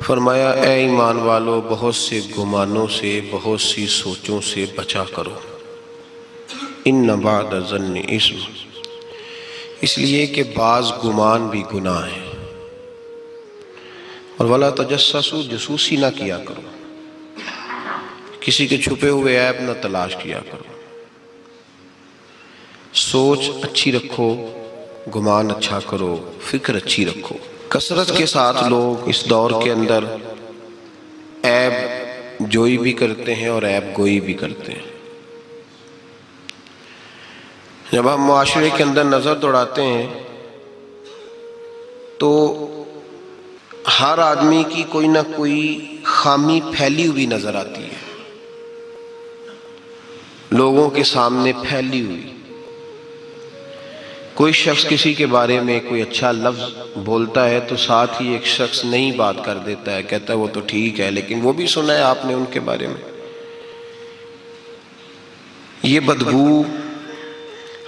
فرمایا اے ایمان والو، بہت سے گمانوں سے، بہت سی سوچوں سے بچا کرو، ان بعد الظن اثم، اس لیے کہ بعض گمان بھی گناہ ہے۔ اور ولا تجسسوا، جاسوسی نہ کیا کرو، کسی کے چھپے ہوئے عیب نہ تلاش کیا کرو، سوچ اچھی رکھو، گمان اچھا کرو، فکر اچھی رکھو۔ کثرت کے ساتھ لوگ اس دور کے اندر عیب جوئی بھی کرتے ہیں اور عیب گوئی بھی کرتے ہیں۔ جب ہم معاشرے کے اندر نظر دوڑاتے ہیں تو ہر آدمی کی کوئی نہ کوئی خامی پھیلی ہوئی نظر آتی ہے، لوگوں کے سامنے پھیلی ہوئی۔ کوئی شخص کسی کے بارے میں کوئی اچھا لفظ بولتا ہے تو ساتھ ہی ایک شخص نئی بات کر دیتا ہے، کہتا ہے وہ تو ٹھیک ہے، لیکن وہ بھی سنا ہے آپ نے ان کے بارے میں۔ یہ بدبو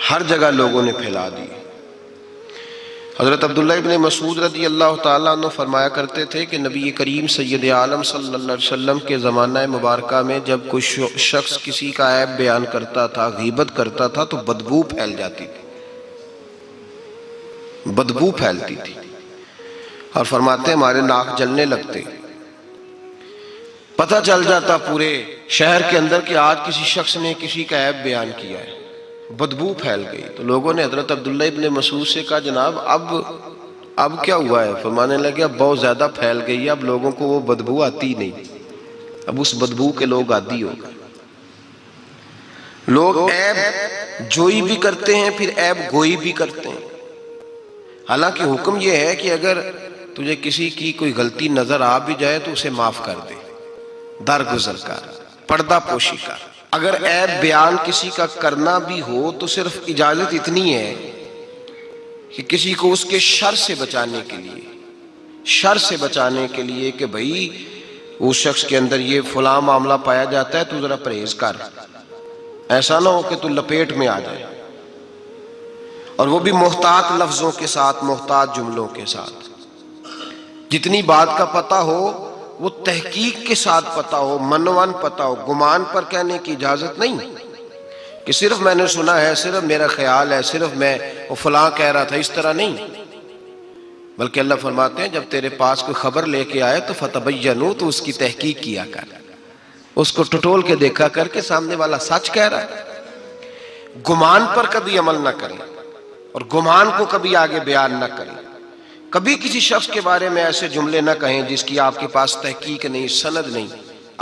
ہر جگہ لوگوں نے پھیلا دی۔ حضرت عبداللہ ابن مسعود رضی اللہ تعالیٰ عنہ فرمایا کرتے تھے کہ نبی کریم سید عالم صلی اللہ علیہ وسلم کے زمانہ مبارکہ میں جب کوئی شخص کسی کا عیب بیان کرتا تھا، غیبت کرتا تھا، تو بدبو پھیل جاتی تھی، بدبو پھیلتی تھی، اور فرماتے ہمارے ناک جلنے لگتے، پتہ چل جاتا پورے شہر کے اندر کہ آج کسی شخص نے کسی کا عیب بیان کیا ہے، بدبو پھیل گئی۔ تو لوگوں نے حضرت عبداللہ ابن مسعود سے کہا جناب اب کیا ہوا ہے؟ فرمانے لگے اب بہت زیادہ پھیل گئی ہے، اب لوگوں کو وہ بدبو آتی نہیں، اب اس بدبو کے لوگ عادی ہو گئے۔ لوگ عیب جوئی بھی کرتے ہیں، پھر عیب گوئی بھی کرتے ہیں۔ حالانکہ حکم یہ ہے کہ اگر تجھے کسی کی کوئی غلطی نظر آ بھی جائے تو اسے معاف کر دے، درگزر کر، پردہ پوشی کر۔ اگر عیب بیان کسی کا کرنا بھی ہو تو صرف اجازت اتنی ہے کہ کسی کو اس کے شر سے بچانے کے لیے کہ بھئی اس شخص کے اندر یہ فلاں معاملہ پایا جاتا ہے، تو ذرا پرہیز کر، ایسا نہ ہو کہ تو لپیٹ میں آ جائے، اور وہ بھی محتاط لفظوں کے ساتھ، محتاط جملوں کے ساتھ۔ جتنی بات کا پتہ ہو وہ تحقیق کے ساتھ پتہ ہو، منون پتہ ہو، گمان پر کہنے کی اجازت نہیں کہ صرف میں نے سنا ہے، صرف میرا خیال ہے، صرف میں وہ فلاں کہہ رہا تھا، اس طرح نہیں۔ بلکہ اللہ فرماتے ہیں جب تیرے پاس کوئی خبر لے کے آئے تو فتبینوا، تو اس کی تحقیق کیا کر، اس کو ٹٹول کے دیکھا کر کے سامنے والا سچ کہہ رہا ہے۔ گمان پر کبھی عمل نہ کریں، اور گمان کو کبھی آگے بیان نہ کریں۔ کبھی کسی شخص کے بارے میں ایسے جملے نہ کہیں جس کی آپ کے پاس تحقیق نہیں، سند نہیں،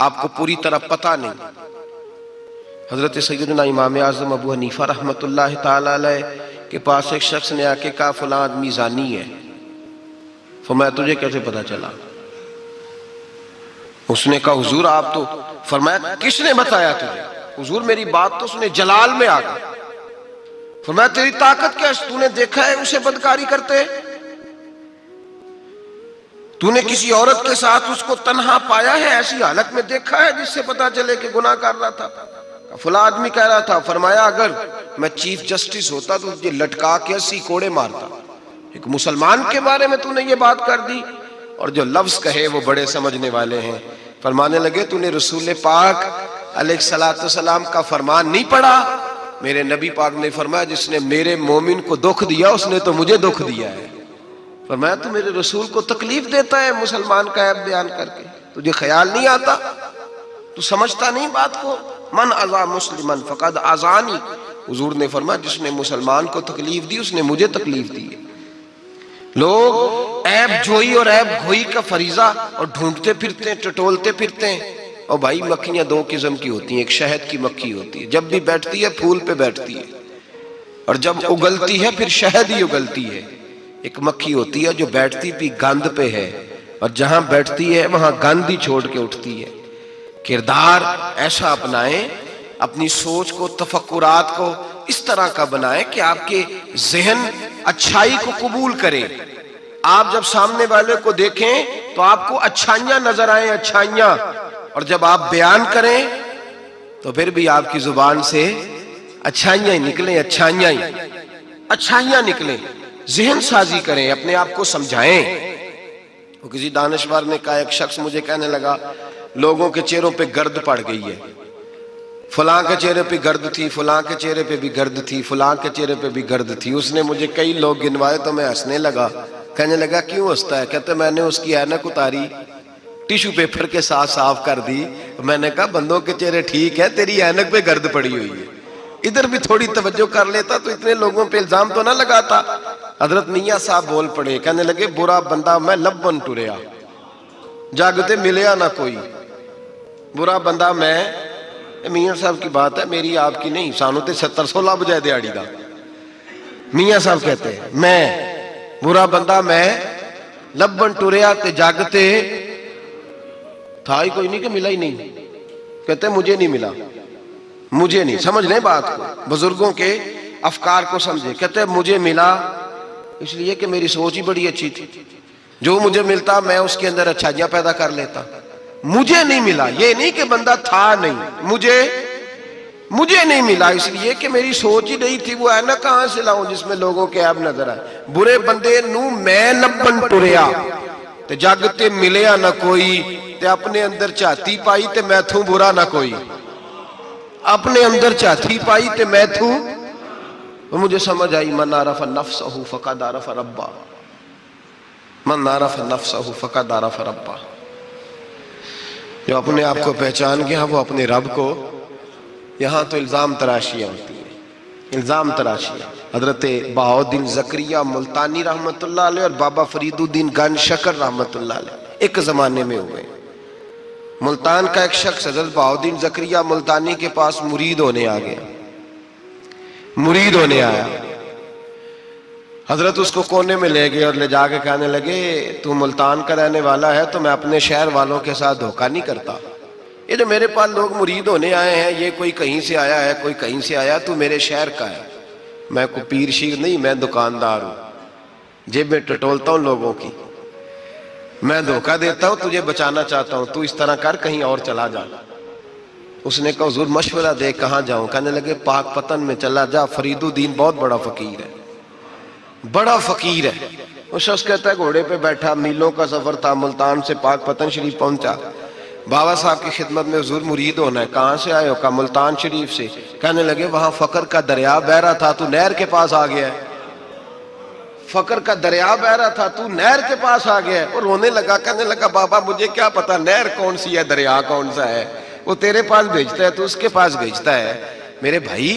آپ کو پوری طرح پتہ نہیں۔ حضرت سیدنا امام اعظم ابو حنیفہ رحمۃ اللہ تعالی علیہ کے پاس ایک شخص نے آ کے کہا فلاں آدمی زانی ہے۔ فرمایا تجھے کیسے پتہ چلا؟ اس نے کہا حضور آپ تو، فرمایا کس نے بتایا تجھے؟ حضور میری بات تو سنے، جلال میں آ گئے۔ فرمایا تیری طاقت کیا ہے؟ تو نے دیکھا ہے اسے بدکاری کرتے؟ تو نے کسی عورت کے ساتھ اس کو تنہا پایا ہے، ایسی حالت میں دیکھا ہے جس سے پتا چلے کہ گناہ کر رہا تھا؟ فلاں آدمی کہہ رہا تھا۔ فرمایا اگر میں چیف جسٹس ہوتا تو تجھے لٹکا کے 80 کوڑے مارتا۔ ایک مسلمان کے بارے میں تو نے یہ بات کر دی، اور جو لفظ کہے وہ بڑے سمجھنے والے ہیں۔ فرمانے لگے تو نے رسول پاک علیہ السلام کا فرمان نہیں پڑھا؟ میرے نبی پاک نے فرمایا جس نے میرے مومن کو دکھ دیا اس نے تو مجھے دکھ دیا ہے۔ فرمایا تو میرے رسول کو تکلیف دیتا ہے مسلمان کا عیب بیان کر کے، تجھے خیال نہیں آتا؟ تو سمجھتا نہیں بات کو؟ من اذا مسلمن فقد اذانی، حضور نے فرمایا جس نے مسلمان کو تکلیف دی اس نے مجھے تکلیف دی ہے۔ لوگ عیب جوئی اور عیب گھوئی کا فریضہ اور ڈھونڈتے پھرتے ہیں، ٹٹولتے پھرتے ہیں۔ اور بھائی مکھیاں دو قسم کی ہوتی ہیں، ایک شہد کی مکھی ہوتی ہے، جب بھی بیٹھتی ہے پھول پہ بیٹھتی ہے، اور جب اگلتی ہے پھر شہد ہی اگلتی ہے۔ ایک مکھی ہوتی ہے جو بیٹھتی بھی گند پہ ہے، اور جہاں بیٹھتی ہے وہاں گند ہی چھوڑ کے اٹھتی ہے۔ کردار ایسا اپنائیں، اپنی سوچ کو، تفکرات کو اس طرح کا بنائیں کہ آپ کے ذہن اچھائی کو قبول کرے۔ آپ جب سامنے والے کو دیکھیں تو آپ کو اچھائیاں نظر آئیں، اچھائیاں، اور جب آپ بیان کریں تو پھر بھی آپ کی زبان سے اچھائیاں ہی نکلیں، اچھائیاں نکلیں۔ ذہن سازی کریں، اپنے آپ کو سمجھائیں وہ کسی دانشور نے کہا، ایک شخص مجھے کہنے لگا لوگوں کے چہروں پہ گرد پڑ گئی ہے، فلاں کے چہرے پہ گرد تھی، فلاں کے چہرے پہ بھی گرد تھی، فلاں کے چہرے پہ بھی گرد تھی۔ اس نے مجھے کئی لوگ گنوائے تو میں ہنسنے لگا۔ کہنے لگا کیوں ہنستا ہے؟ کہتے میں نے اس کی اینک اتاری، ٹیشو پیپر کے ساتھ صاف کر دی۔ میں نے کہا بندوں کے چہرے ٹھیک ہے، تیری اینک پہ گرد پڑی ہوئی ہے، ادھر بھی تھوڑی توجہ کر لیتا تو اتنے لوگوں پہ الزام تو نہ لگاتا۔ حضرت میاں صاحب بول پڑے، کہنے لگے برا بندہ میں لبن ٹریا، جاگتے ملیا نہ کوئی۔ برا بندہ میں، میاں صاحب کی بات ہے، میری آپ کی نہیں، سانو تے 70 بجائے دیاڑی دا۔ میاں صاحب کہتے ہیں میں برا بندہ میں لبن ٹریا تے جاگتے تھا ہی کوئی نہیں کہ ملا ہی نہیں۔ کہتے مجھے نہیں ملا، مجھے نہیں۔ سمجھ لیں بات کو، بزرگوں کے افکار کو سمجھے۔ کہتے مجھے ملا اس لیے کہ میری سوچ ہی بڑی اچھی تھی، جو مجھے ملتا میں اس کے اندر اچھائیاں پیدا کر لیتا۔ مجھے نہیں ملا، یہ نہیں کہ بندہ تھا نہیں، مجھے نہیں ملا اس لیے کہ میری سوچ ہی نہیں تھی۔ وہ ہے نا کہاں سے لاؤں جس میں لوگوں کے عیب نظر آئے۔ برے بندے نو میں لبن ٹریا تے جاگتے ملیا نہ کوئی، تے اپنے اندر چاہتی پائی تے میں تھوں برا نہ کوئی۔ اپنے اندر چاہتی پائی تے میں تھوں، وہ مجھے سمجھ آئی من عرف نفسہ فقد عرف ربہ، من عرف نفسہ فقد عرف ربہ۔ جو اپنے آپ کو پہچان گیا وہ اپنے رب کو، یہاں تو الزام تراشیاں ہوتی ہیں، الزام تراشیاں۔ حضرت بہاؤالدین زکریا ملتانی رحمت اللہ علیہ اور بابا فرید الدین گنج شکر رحمت اللہ علیہ ایک زمانے میں ہوئے۔ ملتان کا ایک شخص حضرت بہاؤالدین زکریا ملتانی کے پاس مرید ہونے آ گیا، مرید ہونے آیا۔ حضرت اس کو کونے میں لے گئے اور لے جا کے کہنے لگے تو ملتان کا رہنے والا ہے تو میں اپنے شہر والوں کے ساتھ دھوکہ نہیں کرتا۔ یہ جو میرے پاس لوگ مرید ہونے آئے ہیں، یہ کوئی کہیں سے آیا ہے، کوئی کہیں سے آیا، تو میرے شہر کا ہے، میں کوئی پیر شیر نہیں، میں دکاندار ہوں، جیب میں ٹٹولتا ہوں لوگوں کی، میں دھوکہ دیتا ہوں، تجھے بچانا چاہتا ہوں، تو اس طرح کر کہیں اور چلا جا۔ اس نے کہا حضور مشورہ دے کہاں جاؤں؟ کہنے لگے پاک پتن میں چلا جا، فرید الدین بہت بڑا فقیر ہے، بڑا فقیر ہے۔ وہ شخص کہتا ہے گھوڑے پہ بیٹھا، میلوں کا سفر تھا، ملتان سے پاک پتن شریف پہنچا، بابا صاحب کی خدمت میں حضور مرید ہونا ہے۔ کہاں سے آئے ہو؟ کہا ملتان شریف سے۔ کہنے لگے وہاں فقر کا دریا بہ رہا تھا، تو نہر کے پاس آ گیا ہے، فقر کا دریا بہ رہا تھا، تو نہر کے پاس آ گیا ہے۔ اور رونے لگا، کہنے لگا بابا مجھے کیا پتا نہر کون سی ہے، دریا کون سا ہے، وہ تیرے پاس بھیجتا ہے تو اس کے پاس بھیجتا ہے۔ میرے بھائی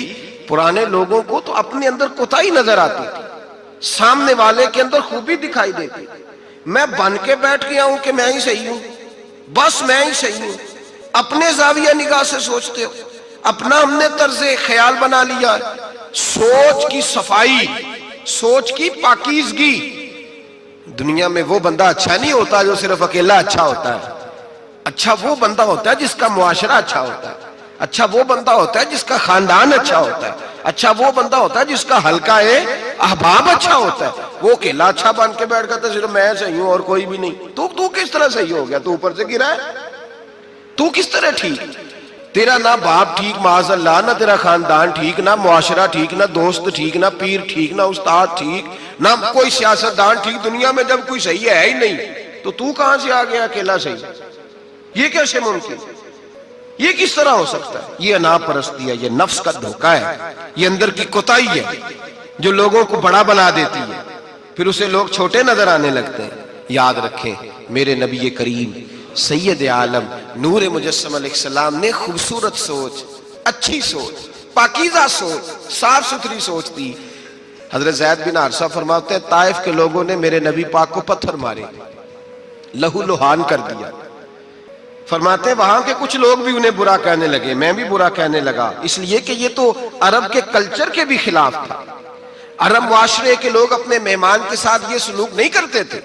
پرانے لوگوں کو تو اپنے اندر کوتاہی نظر آتی تھی، سامنے والے کے اندر خوبی دکھائی دیتی۔ میں بن کے بیٹھ گیا ہوں کہ میں ہی صحیح ہوں، بس میں ہی صحیح ہوں، اپنے زاویہ نگاہ سے سوچتے ہو، اپنا ہم نے طرز خیال بنا لیا۔ سوچ کی صفائی، سوچ کی پاکیزگی۔ دنیا میں وہ بندہ اچھا نہیں ہوتا جو صرف اکیلا اچھا ہوتا ہے، اچھا وہ بندہ ہوتا ہے جس کا معاشرہ اچھا ہوتا ہے، اچھا وہ بندہ ہوتا ہے جس کا خاندان اچھا ہوتا ہے، اچھا وہ بندہ ہوتا ہے جس کا حلقہ احباب اچھا ہوتا ہے۔ وہ اکیلا اچھا بن کے بیٹھ گیا صرف میں صحیح ہوں اور کوئی بھی نہیں۔ تو کس طرح صحیح ہو گیا؟ تو اوپر سے گرا ہے، تو کس طرح ٹھیک؟ تیرا نہ باپ ٹھیک معاذ اللہ، نہ تیرا خاندان ٹھیک، نہ معاشرہ ٹھیک، نہ دوست ٹھیک، نہ پیر ٹھیک، نہ استاد ٹھیک، نہ کوئی سیاستدان ٹھیک۔ دنیا میں جب کوئی صحیح ہے ہی نہیں تو کہاں سے آ گیا اکیلا صحیح؟ یہ کیسے ممکن؟ یہ کس طرح ہو سکتا ہے؟ یہ انا پرستی ہے، یہ نفس کا دھوکہ ہے، یہ اندر کی کوتاہی ہے جو لوگوں کو بڑا بنا دیتی ہے، پھر اسے لوگ چھوٹے نظر آنے لگتے ہیں۔ یاد رکھیں میرے نبی کریم سید عالم نور مجسم علیہ السلام نے خوبصورت سوچ، اچھی سوچ، پاکیزہ سوچ، صاف ستھری سوچ دی۔ حضرت زید بن حارثہ فرماتے ہیں طائف کے لوگوں نے میرے نبی پاک کو پتھر مارے، لہو لہان کر دیا۔ فرماتے ہیں وہاں کے کچھ لوگ بھی انہیں برا کہنے لگے، میں بھی برا کہنے لگا، اس لیے کہ یہ تو عرب کے کلچر کے بھی خلاف تھا۔ عرب معاشرے کے لوگ اپنے مہمان کے ساتھ یہ سلوک نہیں کرتے تھے،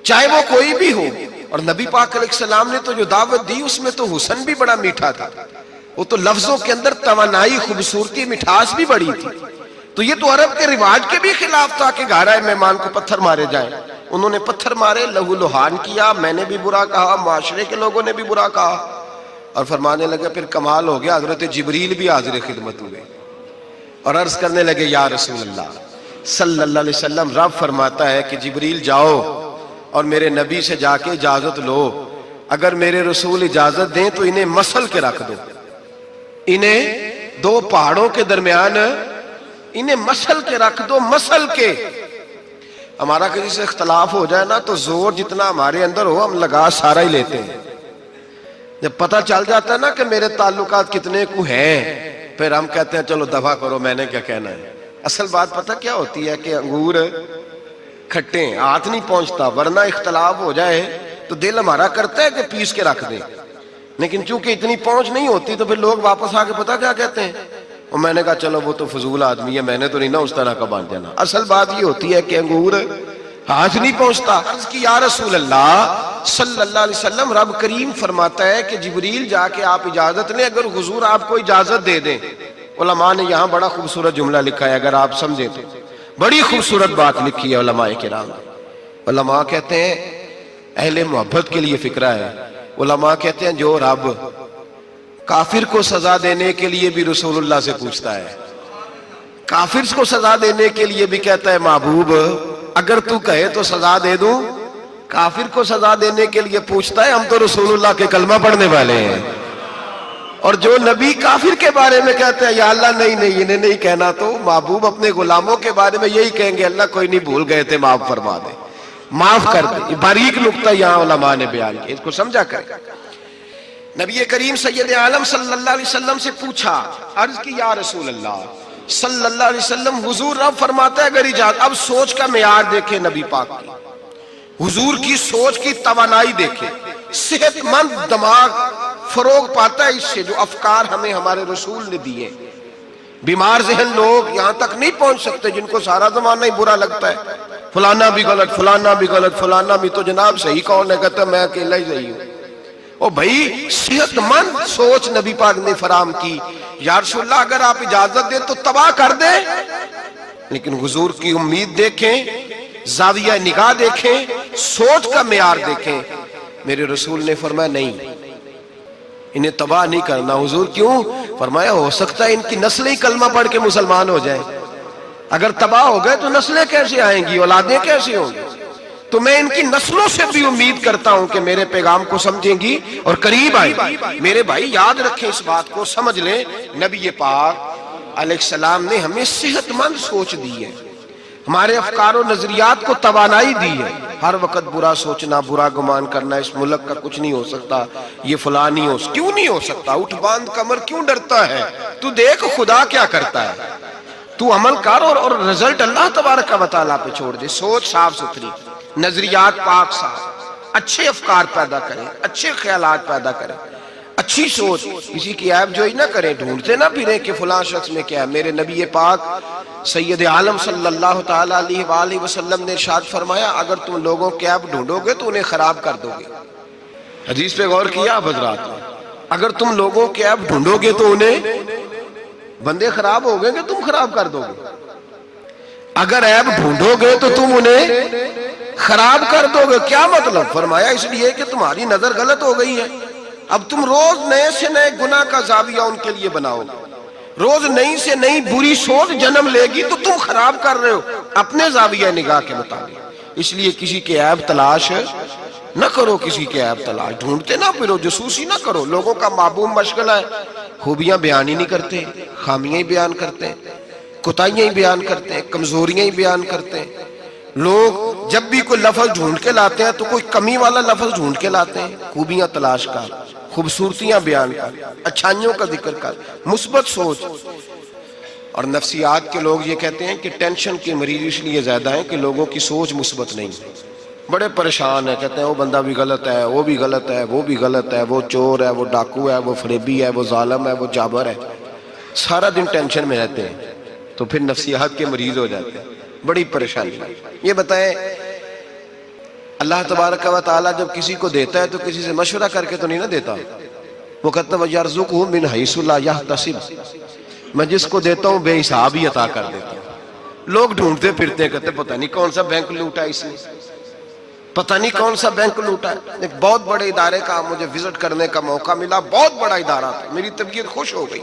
چاہے وہ کوئی بھی ہو۔ اور نبی پاک علیہ السلام نے تو جو دعوت دی اس میں تو حسن بھی بڑا میٹھا تھا، وہ تو لفظوں کے اندر توانائی، خوبصورتی، مٹھاس بھی بڑی تھی۔ تو یہ تو عرب کے رواج کے بھی خلاف تھا کہ گھر آئے مہمان کو پتھر مارے جائیں۔ انہوں نے پتھر مارے، لہو لہان کیا، میں نے بھی برا کہا، معاشرے کے لوگوں نے بھی برا کہا، اور فرمانے لگے پھر کمال ہو گیا، حضرت جبریل بھی حاضر خدمت ہوئے اور عرض کرنے لگے یا رسول اللہ صلی اللہ علیہ وسلم، رب فرماتا ہے کہ جبریل جاؤ اور میرے نبی سے جا کے اجازت لو، اگر میرے رسول اجازت دیں تو انہیں مسل کے رکھ دو، انہیں دو پہاڑوں کے درمیان انہیں مسل کے رکھ دو، مسل کے۔ ہمارا کسی سے اختلاف ہو جائے نا تو زور جتنا ہمارے اندر ہو ہم لگا سارا ہی لیتے ہیں، جب پتہ چل جاتا ہے نا کہ میرے تعلقات کتنے کو ہیں پھر ہم کہتے ہیں چلو دفع کرو، میں نے کیا کہنا ہے۔ اصل بات پتہ کیا ہوتی ہے کہ انگور کھٹے ہیں، ہاتھ نہیں پہنچتا، ورنہ اختلاف ہو جائے تو دل ہمارا کرتا ہے کہ پیس کے رکھ دیں، لیکن چونکہ اتنی پہنچ نہیں ہوتی تو پھر لوگ واپس آ کے پتہ کیا کہتے ہیں، اور میں نے کہا چلو وہ تو فضول آدمی ہے، میں نے تو نہیں نا اس طرح کا باندھ جانا۔ اصل بات یہ ہوتی ہے کہ انگور ہاتھ نہیں پہنچتا۔ عرض کی یا رسول اللہ صلی اللہ علیہ وسلم، رب کریم فرماتا ہے کہ جبریل جا کے آپ اجازت لیں، اگر حضور آپ کو اجازت دے دیں۔ علماء نے یہاں بڑا خوبصورت جملہ لکھا ہے، اگر آپ سمجھیں تو بڑی خوبصورت بات لکھی ہے علماء کرام۔ علماء کہتے ہیں، اہل محبت کے لیے فکرہ ہے، علماء کہتے ہیں جو رب کافر کو سزا دینے کے لیے بھی رسول اللہ سے پوچھتا ہے، کافر کو سزا دینے کے لیے بھی کہتا ہے محبوب اگر تو کہے تو سزا دے دوں، کافر کو سزا دینے کے لیے پوچھتا ہے۔ ہم تو رسول اللہ کے کلمہ پڑھنے والے ہیں، اور جو نبی کافر کے بارے میں کہتے ہیں یا اللہ نہیں انہیں نہیں کہنا، تو محبوب اپنے غلاموں کے بارے میں یہی کہیں گے اللہ کوئی نہیں، بھول گئے تھے، معاف فرما دے، معاف کر دے۔ باریک نقطہ یہاں علماء نے بیان کیا، اس کو سمجھا کریں۔ نبی کریم سید عالم صلی اللہ علیہ وسلم سے پوچھا، عرض کی یا رسول اللہ صلی اللہ علیہ وسلم، حضور رب فرماتا ہے اگر اجازت، اب سوچ کا معیار دیکھیں نبی پاک کی، حضور کی سوچ کی توانائی دیکھیں، صحت مند دماغ فروغ پاتا ہے اس سے، جو افکار ہمیں ہمارے رسول نے دیے۔ بیمار ذہن لوگ یہاں تک نہیں پہنچ سکتے جن کو سارا زمانہ ہی برا لگتا ہے، فلانا بھی غلط، فلانا بھی غلط، فلانا بھی، تو جناب صحیح کون ہے؟ کہتا ہے میں اکیلا ہی صحیح ہوں۔ او بھائی صحت مند سوچ نبی پاک نے فراہم کی، یا رسول اللہ اگر آپ اجازت دیں تو تباہ کر دیں، لیکن حضور کی امید دیکھیں، زاویہ نگاہ دیکھیں، سوچ کا معیار دیکھیں۔ میرے رسول نے فرمایا نہیں، انہیں تباہ نہیں کرنا۔ حضور کیوں؟ فرمایا ہو سکتا ہے ان کی نسلیں کلمہ پڑھ کے مسلمان ہو جائیں، اگر تباہ ہو گئے تو نسلیں کیسے آئیں گی، اولادیں کیسے ہوں گی؟ تو میں ان کی نسلوں سے بھی امید کرتا ہوں کہ میرے پیغام کو سمجھیں گی اور قریب آئیں گی۔ میرے بھائی یاد رکھیں اس بات کو، سمجھ لیں نبی پاک علیہ السلام نے ہمیں صحت مند سوچ دی ہے، ہمارے افکار و نظریات کو توانائی دی ہے۔ ہر وقت برا سوچنا، برا گمان کرنا، اس ملک کا کچھ نہیں ہو سکتا، یہ فلاں نہیں ہو سکتا، کیوں نہیں ہو سکتا؟ اٹھ باندھ کمر کیوں ڈرتا ہے؟ تو دیکھ خدا کیا کرتا ہے، تو عمل کر اور رزلٹ اللہ تبارک و تعالیٰ پہ چھوڑ دے۔ سوچ صاف ستھری، نظریات پاک صاف، اچھے افکار پیدا کریں، اچھے خیالات پیدا کریں، اچھی سوچ، کسی کی عیب جوئی نہ کریں، ڈھونڈتے نہ پھریں کہ فلاں شخص میں کیا ہے۔ میرے نبی پاک سید عالم صلی اللہ تعالیٰ علیہ وآلہ وسلم نے ارشاد فرمایا اگر تم لوگوں کی عیب ڈھونڈو گے تو انہیں خراب کر دو گے۔ حدیث پہ غور کیا آپ حضرات؟ اگر تم لوگوں کی عیب ڈھونڈو گے تو انہیں، بندے خراب ہو گئے کہ تم خراب کر دو گے؟ اگر عیب ڈھونڈو گے تو تم انہیں خراب کر دو گے۔ کیا مطلب؟ فرمایا اس لیے کہ تمہاری نظر غلط ہو گئی ہے، اب تم روز نئے سے نئے گناہ کا زاویہ ان کے لیے بناؤ گے، روز نئی سے نئی بری سوچ جنم لے گی تو تم خراب کر رہے ہو اپنے زاویہ نگاہ کے مطابق۔ اس لیے کسی کے عیب تلاش نہ کرو، کسی کے عیب تلاش ڈھونڈتے نہ پھرو، جاسوسی نہ کرو۔ لوگوں کا معبوم مشغلہ ہے خوبیاں بیان ہی نہیں کرتے، خامیاں ہی بیان کرتے ہیں، کوتاہیاں ہی بیان کرتے ہیں، کمزوریاں ہی بیان کرتے ہیں۔ لوگ جب بھی کوئی لفظ ڈھونڈ کے لاتے ہیں تو کوئی کمی والا لفظ ڈھونڈ کے لاتے ہیں، خوبیاں تلاش کر، خوبصورتیاں بیان کر، اچھائیوں کا ذکر کر، مثبت سوچ۔ اور نفسیات کے لوگ یہ کہتے ہیں کہ ٹینشن کے مریض اس لیے زیادہ ہیں کہ لوگوں کی سوچ مثبت نہیں، بڑے پریشان ہیں، کہتے ہیں وہ بندہ بھی غلط ہے، وہ بھی غلط ہے، وہ بھی غلط ہے، وہ چور ہے، وہ ڈاکو ہے، وہ فریبی ہے، وہ ظالم ہے، وہ جابر ہے، سارا دن ٹینشن میں رہتے ہیں، تو پھر نفسیات کے مریض ہو جاتے ہیں، بڑی پریشانی۔ یہ بتائیں اللہ تبارک و تعالیٰ جب کسی کو دیتا ہے تو کسی سے مشورہ کر کے تو نہیں نہ دیتا، وہ کہتا ہے وَيَرْزُقْهُ مِنْ حَيْثُ لَا يَحْتَسِبُ، میں جس کو دیتا ہوں بے حساب ہی عطا کر دیتا ہوں۔ لوگ ڈھونڈتے پھرتے ہیں، کہتے ہیں پتہ نہیں کون سا بینک لوٹا اس نے، پتہ نہیں کون سا بینک لوٹا ہے۔ ایک بہت بڑے ادارے کا مجھے وزٹ کرنے کا موقع ملا، بہت بڑا ادارہ تھا، میری طبیعت خوش ہو گئی۔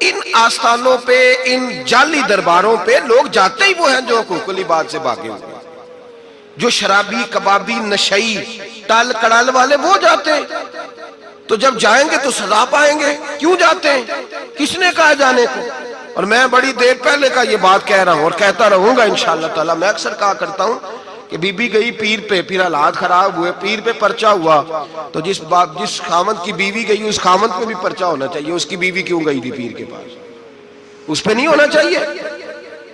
ان آستانوں پہ، ان جعلی درباروں پہ لوگ جاتے ہی وہ ہیں جو حقوق العباد سے بھاگے ہوئے، جو شرابی، کبابی، نشئی، ٹال کڑال والے وہ جاتے ہیں۔ تو جب جائیں گے تو سزا پائیں گے، کیوں جاتے ہیں؟ کس نے کہا جانے کو؟ اور میں بڑی دیر پہلے کا یہ بات کہہ رہا ہوں اور کہتا رہوں گا انشاءاللہ تعالی۔ میں اکثر کہا کرتا ہوں کہ بی بی گئی پیر پہ، پھر حالات خراب ہوئے، پیر پہ پرچہ ہوا، تو جس خاوند کی بیوی گئی اس خاوند پہ بھی پرچہ ہونا چاہیے۔ اس کی بیوی کیوں گئی تھی پیر کے پاس؟ اس پہ نہیں ہونا چاہیے؟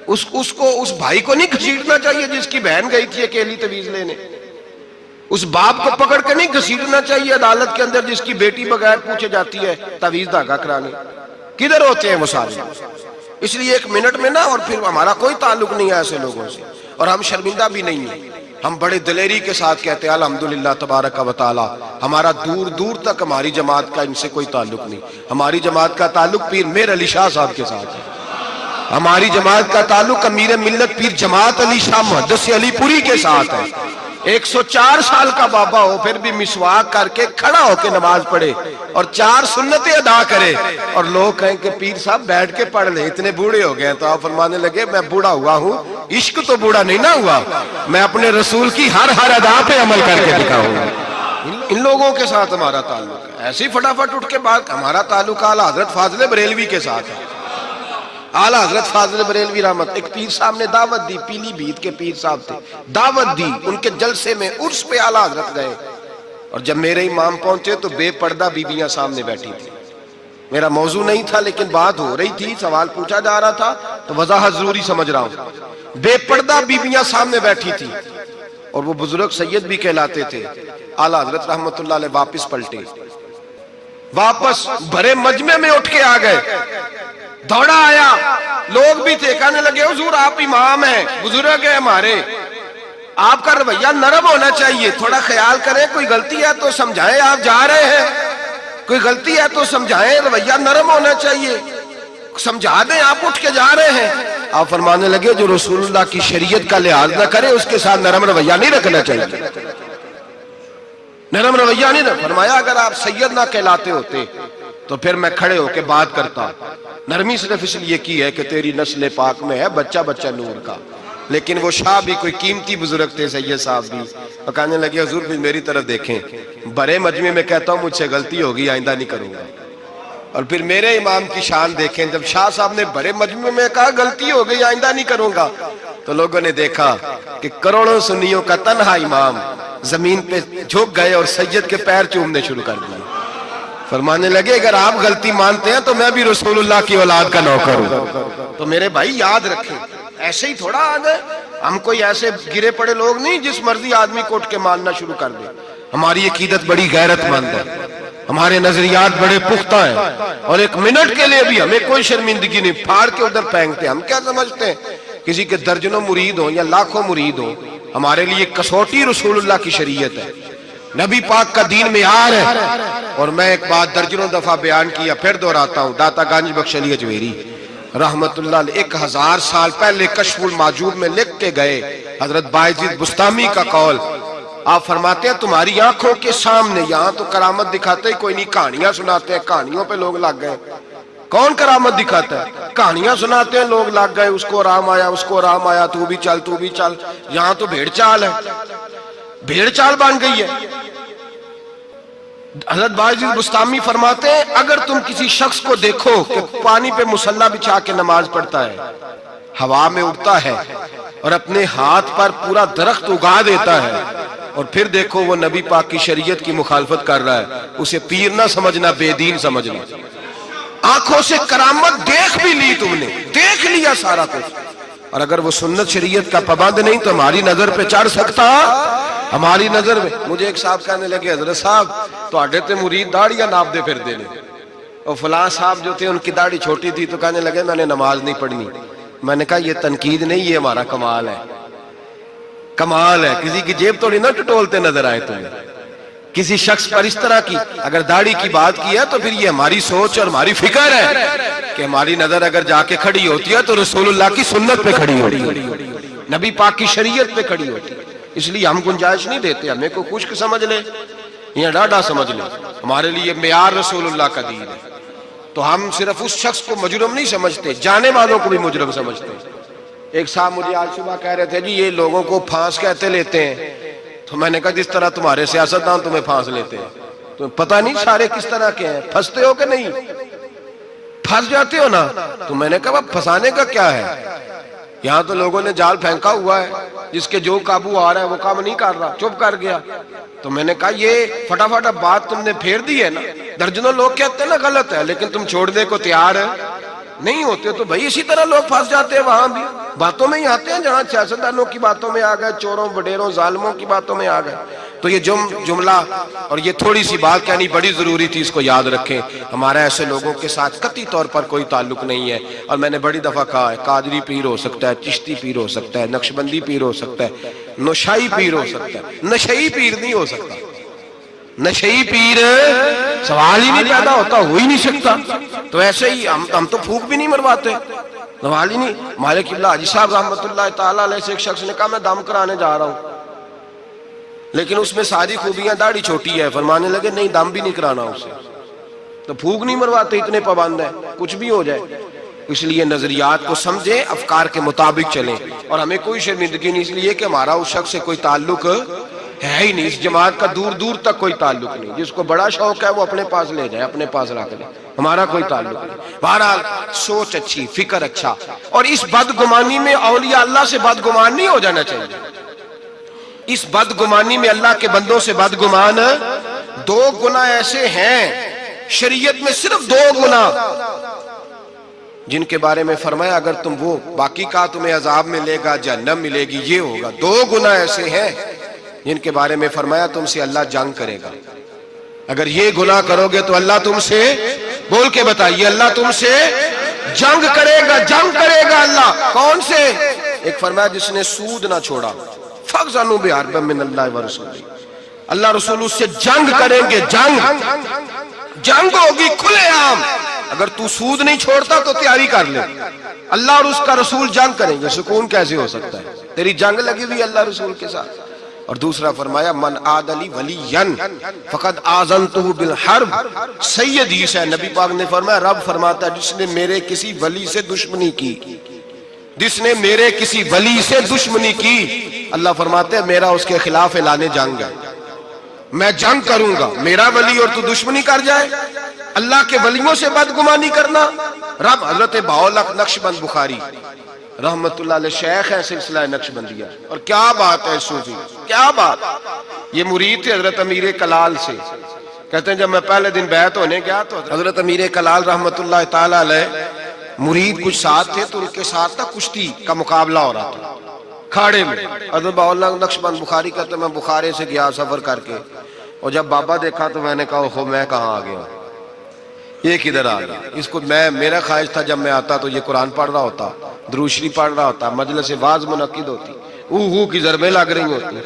اس بھائی کو نہیں گھسیٹنا چاہیے جس کی بہن گئی تھی اکیلی تویز لینے؟ اس باپ کو پکڑ کے نہیں گھسیٹنا چاہیے عدالت کے اندر جس کی بیٹی بغیر پوچھے جاتی ہے تویز دھاگا کرانے؟ کدھر ہوتے ہیں وہ سارے؟ اس لیے ایک منٹ میں نا، اور پھر ہمارا کوئی تعلق نہیں ہے ایسے لوگوں سے، اور ہم شرمندہ بھی نہیں ہیں۔ ہم بڑے دلیری کے ساتھ کہتے ہیں الحمدللہ تبارک و تعالی، ہمارا دور دور تک ہماری جماعت کا ان سے کوئی تعلق نہیں۔ ہماری جماعت کا تعلق پیر میر علی شاہ صاحب کے ساتھ ہے۔ ہماری جماعت کا تعلق امیر ملت پیر جماعت علی شاہ محدث علی پوری کے ساتھ ہے۔ 104 سال کا بابا ہو پھر بھی مسواک کر کے کھڑا ہو کے نماز پڑھے اور 4 سنتیں ادا کرے، اور لوگ کہیں کہ پیر صاحب بیٹھ کے پڑھ لیں، اتنے بوڑھے ہو گئے۔ تو آپ فرمانے لگے میں بوڑھا ہوا ہوں، عشق تو بوڑھا نہیں نہ ہوا، میں اپنے رسول کی ہر ادا پہ عمل کر کے دکھاؤں گا۔ ان لوگوں کے ساتھ ہمارا تعلق ہے۔ ایسی فٹافٹ اٹھ کے بات، ہمارا تعلق اعلیٰ حضرت فاضل بریلوی کے ساتھ ہے۔ اعلیٰ حضرت فاضل بریلوی رحمت، ایک پیر صاحب نے دعوت دی، پیلی بھیت کے پیر صاحب تھے، دعوت دی، ان کے جلسے میں عرس پہ اعلیٰ حضرت گئے، اور جب میرے امام پہنچے تو بے پردہ بیویاں سامنے بیٹھی تھی۔ میرا موضوع نہیں تھا لیکن بات ہو رہی تھی، سوال پوچھا جا رہا تھا تو وضاحت ضروری سمجھ رہا ہوں۔ بے پردہ بیویاں سامنے بیٹھی تھی، اور وہ بزرگ سید بھی کہلاتے تھے۔ اعلیٰ حضرت رحمت اللہ علیہ واپس پلٹے، واپس بھرے مجمع میں اٹھ کے آ گئے، دوڑا آیا، لوگ بھی تھے، کہنے لگے حضور آپ امام ہیں، بزرگ ہیں ہمارے، آپ کا رویہ نرم ہونا چاہیے، تھوڑا خیال کریں، کوئی غلطی ہے تو سمجھائیں، آپ جا رہے ہیں، کوئی غلطی ہے تو سمجھائیں، رویہ نرم ہونا چاہیے، سمجھا دیں، آپ اٹھ کے جا رہے ہیں۔ آپ فرمانے لگے جو رسول اللہ کی شریعت کا لحاظ نہ کرے اس کے ساتھ نرم رویہ نہیں رکھنا چاہیے، نرم رویہ نہیں رکھنا۔ فرمایا اگر آپ سید نہ کہلاتے ہوتے تو پھر میں کھڑے ہو کے بات کرتا، نرمی صرف اس لیے کی ہے کہ تیری نسل پاک میں ہے بچہ بچہ نور کا۔ لیکن وہ شاہ بھی کوئی قیمتی بزرگ تھے، سید صاحب بھی، اور کہنے لگے حضور بھی میری طرف دیکھیں، بڑے مجمع میں کہتا ہوں مجھ سے غلطی ہوگی، آئندہ نہیں کروں گا۔ اور پھر میرے امام کی شان دیکھیں، جب شاہ صاحب نے بڑے مجمع میں کہا غلطی ہو گئی آئندہ نہیں کروں گا، تو لوگوں نے دیکھا کہ کروڑوں سنیوں کا تنہا امام زمین پہ جھک گئے اور سید کے پیر چومنے شروع کر دیے۔ فرمانے لگے اگر آپ غلطی مانتے ہیں تو میں بھی رسول اللہ کی اولاد کا نوکر ہوں۔ تو میرے بھائی یاد رکھیں، ایسے ہی تھوڑا آ گئے ہم، کوئی ایسے گرے پڑے لوگ نہیں جس مرضی آدمی کو اٹھ کے ماننا شروع کر دے۔ ہماری عقیدت بڑی غیرت مند ہے، ہمارے نظریات بڑے پختہ ہیں، اور ایک منٹ کے لیے بھی ہمیں کوئی شرمندگی نہیں، پھاڑ کے ادھر پھینکتے۔ ہم کیا سمجھتے ہیں کسی کے درجنوں مرید ہوں یا لاکھوں مرید ہوں، ہمارے لیے کسوٹی رسول اللہ کی شریعت ہے، نبی پاک کا دین معیار ہے۔ اور میں ایک بات درجنوں دفعہ بیان کیا، پھر دہراتا ہوں، داتا گنج بخش علی اجمیری رحمت اللہ علیہ 1000 سال پہلے کشف الماجوب میں لکھ کے گئے، حضرت بایزید بستامی کا قول، آپ فرماتے ہیں تمہاری آنکھوں کے سامنے، یہاں تو کرامت دکھاتے ہی کوئی نہیں، کہانیاں سناتے ہیں، کہانیوں پہ لوگ لگ گئے۔ کون کرامت دکھاتا ہے؟ کہانیاں سناتے ہیں، لوگ لگ گئے، اس کو آرام آیا، اس کو آرام آیا، تو بھی چل تو بھی چل۔ یہاں تو بھیڑ چال ہے، بھیڑ چال بن گئی ہے۔ حضرت بایزید بستامی فرماتے ہیں اگر تم کسی شخص کو دیکھو کہ پانی پہ مصلی بچھا کے نماز پڑھتا ہے، ہوا میں اڑتا ہے اور اپنے ہاتھ پر پورا درخت اگا دیتا ہے، اور پھر دیکھو وہ نبی پاک کی شریعت کی مخالفت کر رہا ہے، اسے پیر نہ سمجھنا، بے دین سمجھنا۔ آنکھوں سے کرامت دیکھ بھی لی، تم نے دیکھ لیا سارا کچھ، اور اگر وہ سنت شریعت کا پابند نہیں تو ہماری نظر پہ چڑھ سکتا، ہماری نظر میں۔ مجھے ایک صاحب کہنے لگے حضرت صاحب تو آڈے تے مرید داڑیاں ناپ دے پھر دینے، اور فلاں صاحب جو تھے ان کی داڑھی چھوٹی تھی تو کہنے لگے میں نے نماز نہیں پڑھنی۔ میں نے کہا یہ تنقید نہیں، یہ ہمارا کمال ہے، کمال ہے۔ کسی کی جیب توڑی نہ ٹٹولتے نظر آئے تمہیں، کسی شخص پر اس طرح کی اگر داڑھی کی بات کی ہے تو پھر یہ ہماری سوچ اور ہماری فکر ہے کہ ہماری نظر اگر جا کے کھڑی ہوتی ہے تو رسول اللہ کی سنت پہ کھڑی ہوتی ہے، نبی پاک کی شریعت پہ کھڑی ہوتی ہے۔ اس لیے ہم گنجائش نہیں دیتے، ہمیں کو خشک سمجھ لے یا ڈاڈا سمجھ لے، ہمارے لیے معیار رسول اللہ کا دین ہے۔ تو ہم صرف اس شخص کو مجرم نہیں سمجھتے، جانے والوں کو بھی مجرم سمجھتے ہیں۔ ایک صاحب مجھے آج صبح کہہ رہے تھے جی یہ لوگوں کو پھانس کہتے لیتے ہیں، تو میں نے کہا جس طرح تمہارے سیاستدان تمہیں پھانس لیتے ہیں، تمہیں پتہ نہیں سارے کس طرح کے ہیں، پھنستے ہو کہ نہیں؟ پھنس جاتے ہو نا؟ تو میں نے کہا پھنسانے کا کیا ہے؟ یہاں تو لوگوں نے جال پھینکا ہوا ہے، جس کے جو قابو آ رہا ہے وہ کام نہیں کر رہا، چپ کر گیا۔ تو میں نے کہا یہ فٹافٹ بات تم نے پھیر دی ہے نا، درجنوں لوگ کہتے ہیں نا غلط ہے، لیکن تم چھوڑنے کو تیار نہیں ہوتے، تو بھائی اسی طرح لوگ پھنس جاتے ہیں وہاں بھی، باتوں میں ہی آتے ہیں، جہاں سیاستدانوں کی باتوں میں آ گئے، چوروں وڈیروں ظالموں کی باتوں میں آ گئے۔ تو یہ جملہ اور یہ تھوڑی سی بات کہنی بڑی ضروری تھی، اس کو یاد رکھیں۔ ہمارا ایسے لوگوں کے ساتھ قطعی طور پر کوئی تعلق نہیں ہے، اور میں نے بڑی دفعہ کہا ہے قادری پیر ہو سکتا ہے، چشتی پیر ہو سکتا ہے، نقشبندی پیر ہو سکتا ہے، نوشائی پیر ہو سکتا ہے، نشئی پیر نہیں ہو سکتا۔ نشئی پیر سوال ہی نہیں پیدا ہوتا، ہو ہی نہیں سکتا۔ تو ایسے ہی ہم تو پھونک بھی نہیں مرواتے، سوال ہی نہیں۔ مالک اللہ حاجی صاحب رحمۃ اللہ تعالیٰ علیہ سے ایک شخص نے کہا میں دم کرانے جا رہا ہوں، لیکن اس میں ساری خوبیاں، داڑھی چھوٹی ہے، فرمانے لگے نہیں دم بھی نہیں کرانا اسے، تو پھونک نہیں مرواتے، اتنے پابند ہے کچھ بھی ہو جائے۔ اس لیے نظریات کو سمجھیں، افکار کے مطابق چلیں، اور ہمیں کوئی شرمندگی نہیں اس لیے کہ ہمارا اس شخص سے کوئی تعلق ہے ہی نہیں، اس جماعت کا دور دور تک کوئی تعلق نہیں۔ جس کو بڑا شوق ہے وہ اپنے پاس لے جائے، اپنے پاس رکھ لے، ہمارا کوئی تعلق نہیں۔ بہرحال سوچ اچھی، فکر اچھا، اور اس بدگمانی میں اولیاء اللہ سے بدگمان نہیں ہو جانا چاہیے۔ اس بدگمانی میں اللہ کے بندوں سے بدگمان، دو گناہ ایسے ہیں شریعت میں، صرف دو گناہ جن کے بارے میں فرمایا اگر تم وہ، باقی کا تمہیں عذاب ملے گا، جہنم ملے گی، یہ ہوگا۔ دو گناہ ایسے ہیں جن کے بارے میں فرمایا تم سے اللہ جنگ کرے گا، اگر یہ گناہ کرو گے تو اللہ تم سے، بول کے بتائیے، اللہ تم سے جنگ کرے گا، جنگ کرے گا اللہ۔ کون سے؟ ایک فرمایا جس نے سود نہ چھوڑا، فَأْذَنُوا بِحَرْبٍ مِّنَ اللَّهِ وَرَسُولِهِ، اللہ رسول اس سے جنگ کریں گے، جنگ ہوگی کھلے عام۔ اگر تو سود نہیں چھوڑتا تو تیاری کر لے، اللہ اور اس کا رسول جنگ کریں گے۔ سکون کیسے ہو سکتا ہے؟ تیری جنگ لگی ہوئی اللہ رسول کے ساتھ۔ اور دوسرا فرمایا من عاد لی ولیا فقد آذنتہ بالحرب، صحیح حدیث ہے، نبی پاک نے فرمایا، رب فرماتا ہے جس نے میرے کسی ولی سے دشمنی کی، جس نے میرے کسی ولی سے دشمنی کی، اللہ فرماتے ہیں میرا اس کے خلاف اعلان جنگ ہے، میں جنگ کروں گا۔ میرا ولی اور تو دشمنی کر جائے، اللہ کے ولیوں سے بدگمانی کرنا۔ رب حضرت بہاؤالحق نقشبند بخاری رحمت اللہ علیہ شیخ ہے سلسلہ نقشبندیہ، اور کیا بات ہے صوفی، کیا بات۔ یہ مرید تھے حضرت امیر کلال سے، کہتے ہیں جب میں پہلے دن بیعت ہونے گیا تو حضرت امیر کلال رحمت اللہ تعالی علیہ مرید کچھ ساتھ تھے، تو ان کے ساتھ تھا کشتی کا مقابلہ ہو رہا تھا کھاڑے میں۔ حضرت بہاؤالحق نقشبند بخاری کہتے ہیں میں بخارے سے گیا سفر کر کے، اور جب بابا دیکھا تو میں نے کہا اوہو میں کہاں آ گیا، یہ کدھر آ گیا۔ اس کو میرا خواہش تھا جب میں آتا تو یہ قرآن پڑھ رہا ہوتا، درود شریف پڑھ رہا ہوتا، مجلس واعظ منعقد ہوتی، اوہ کی ضربیں لگ رہی ہوتی،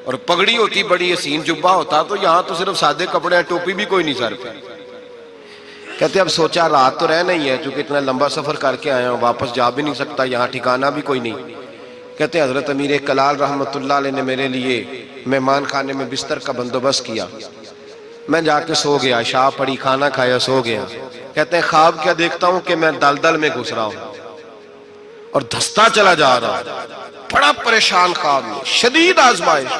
اور پگڑی ہوتی، بڑی حسین جبہ ہوتا، تو یہاں تو صرف سادے کپڑے ہیں، ٹوپی بھی کوئی نہیں سر پہ۔ کہتے اب سوچا رات تو رہنا ہی ہے، چونکہ اتنا لمبا سفر کر کے آیا ہوں، واپس جا بھی نہیں سکتا، یہاں ٹھکانہ بھی کوئی نہیں۔ کہتے ہیں حضرت امیر کلال رحمت اللہ علیہ نے میرے لیے مہمان خانے میں بستر کا بندوبست کیا، میں جا کے سو گیا، عشاء پڑی، کھانا کھایا، سو گیا۔ کہتے ہیں خواب کیا دیکھتا ہوں کہ میں دلدل میں گھس رہا ہوں اور دھستا چلا جا رہا ہوں، بڑا پریشان خواب میں، شدید آزمائش۔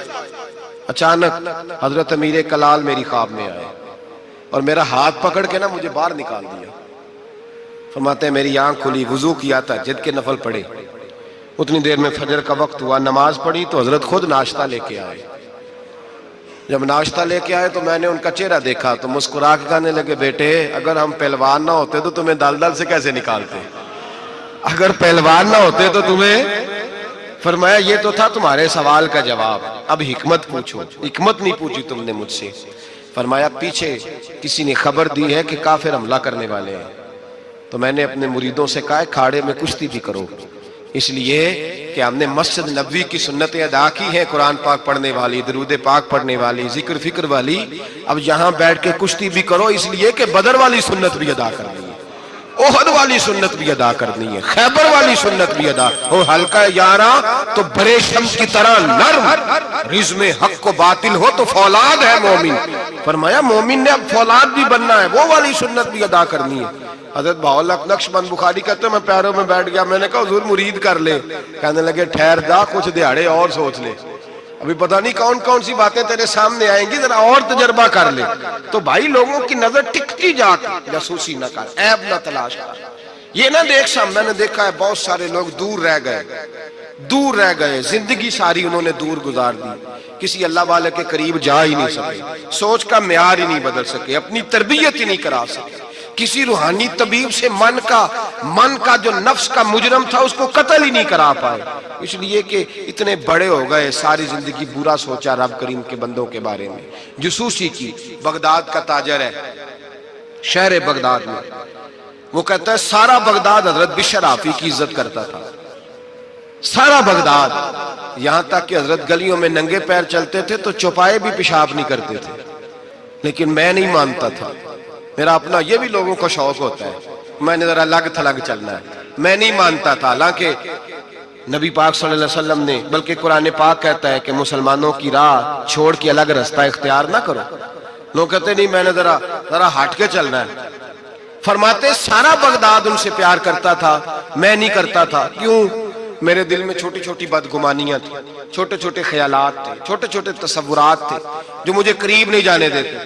اچانک حضرت امیر کلال میری خواب میں آئے اور میرا ہاتھ پکڑ کے نا مجھے باہر نکال دیا۔ فرماتے ہیں میری آنکھ کھلی، وضو کیا تھا، تہجد کے نفل پڑھے، اتنی دیر میں فجر کا وقت ہوا، نماز پڑھی تو حضرت خود ناشتہ لے کے آئے۔ جب ناشتہ لے کے آئے تو میں نے ان کا چہرہ دیکھا تو مسکرا کے کہنے لگے بیٹے اگر ہم پہلوان نہ ہوتے تو تمہیں دلدل سے کیسے نکالتے، اگر پہلوان نہ ہوتے تو تمہیں۔ فرمایا یہ تو تھا تمہارے سوال کا جواب، اب حکمت پوچھو۔ حکمت نہیں پوچھی تم نے مجھ سے۔ فرمایا پیچھے کسی نے خبر دی ہے کہ کافر حملہ کرنے والے ہیں، تو میں نے اپنے مریدوں سے کہا کھاڑے میں کشتی بھی کرو، اس لیے کہ ہم نے مسجد نبوی کی سنتیں ادا کی ہیں، قرآن پاک پڑھنے والی، درود پاک پڑھنے والی، ذکر فکر والی، اب یہاں بیٹھ کے کشتی بھی کرو، اس لیے کہ بدر والی سنت بھی ادا کرنی ہے۔ اوہد والی سنت بھی ادا کرنی ہے، خیبر والی سنت بھی ادا، ہو حلقہ یاراں تو برے شمس کی طرح نرم، رزم حق کو باطل ہو تو فولاد ہے مومن۔ فرمایا مومن نے اب فولاد بھی بننا ہے، وہ والی سنت بھی ادا کرنی ہے۔ حضرت بہاءالحق نقشبند بخاری کہتے ہیں میں پیروں میں بیٹھ گیا، میں نے کہا حضور مرید کر لے، کہنے لگے ٹھہر جا کچھ دیہاڑے اور سوچ لے، ابھی پتہ نہیں کون کون سی باتیں تیرے سامنے آئیں گی، ذرا اور تجربہ کر لے۔ تو بھائی لوگوں کی نظر ٹکتی جا کے جاسوسی نہ کر، عیب نہ تلاش کر، یہ نہ دیکھ سا۔ میں نے دیکھا ہے بہت سارے لوگ دور رہ گئے، زندگی ساری انہوں نے دور گزار دی، کسی اللہ والے کے قریب جا ہی نہیں سکے، سوچ کا معیار ہی نہیں بدل سکے، اپنی تربیت ہی نہیں کرا سکے، کسی روحانی طبیب سے من کا جو نفس کا مجرم تھا اس کو قتل ہی نہیں کرا پائے، اس لیے کہ اتنے بڑے ہو گئے، ساری زندگی برا سوچا رب کریم کے بندوں کے بارے میں۔ جسوسی کی، بغداد کا تاجر ہے، شہر بغداد میں، وہ کہتا ہے سارا بغداد حضرت بشر آفی کی عزت کرتا تھا، سارا بغداد، یہاں تک کہ حضرت گلیوں میں ننگے پیر چلتے تھے تو چوپائے بھی پیشاب نہیں کرتے تھے، لیکن میں نہیں مانتا تھا، میرا اپنا، یہ بھی لوگوں کو شوق ہوتا ہے، میں نے ذرا الگ تھلگ چلنا ہے، میں نہیں مانتا تھا، حالانکہ نبی پاک صلی اللہ علیہ وسلم نے، بلکہ قرآن پاک کہتا ہے کہ مسلمانوں کی راہ چھوڑ کے الگ رستہ اختیار نہ کرو، لوگ کہتے نہیں میں نے ذرا ہٹ کے چلنا ہے۔ فرماتے سارا بغداد ان سے پیار کرتا تھا، میں نہیں کرتا تھا، کیوں؟ میرے دل میں چھوٹی چھوٹی بدگمانیاں تھیں، چھوٹے چھوٹے خیالات تھے، چھوٹے چھوٹے تصورات تھے جو مجھے قریب نہیں جانے دیتے۔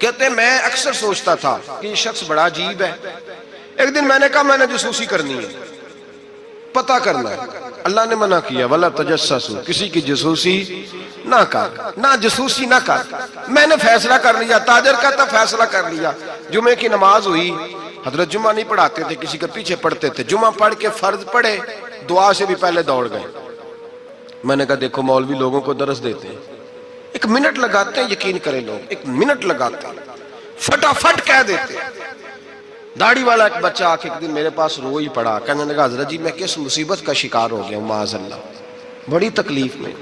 کہتے میں اکثر سوچتا تھا کہ یہ شخص بڑا عجیب ہے۔ ایک دن میں نے کہا میں نے جاسوسی کرنی ہے، پتہ کرنا ہے، اللہ نے منع کیا وَلَا تَجَسَّسُوا، کسی کی جاسوسی نہ کر، نہ جاسوسی نہ کر۔ میں نے فیصلہ کر لیا، تاجر کہتا فیصلہ کر لیا۔ جمعے کی نماز ہوئی، حضرت جمعہ نہیں پڑھاتے تھے، کسی کے پیچھے پڑھتے تھے، جمعہ پڑھ کے فرض پڑھے، دعا سے بھی پہلے دوڑ گئے۔ میں نے کہا دیکھو مولوی لوگوں کو درس دیتے ہیں، ایک منٹ لگاتے ہیں، یقین کریں لوگ، ایک منٹ لگاتے ہیں، فٹافٹ کہہ دیتے ہیں۔ داڑھی والا ایک بچہ آ کے ایک دن میرے پاس رو ہی پڑا، کہنے لگا حضرت جی میں کس مصیبت کا شکار ہو گیا ہوں، معاذ اللہ، بڑی تکلیف میں،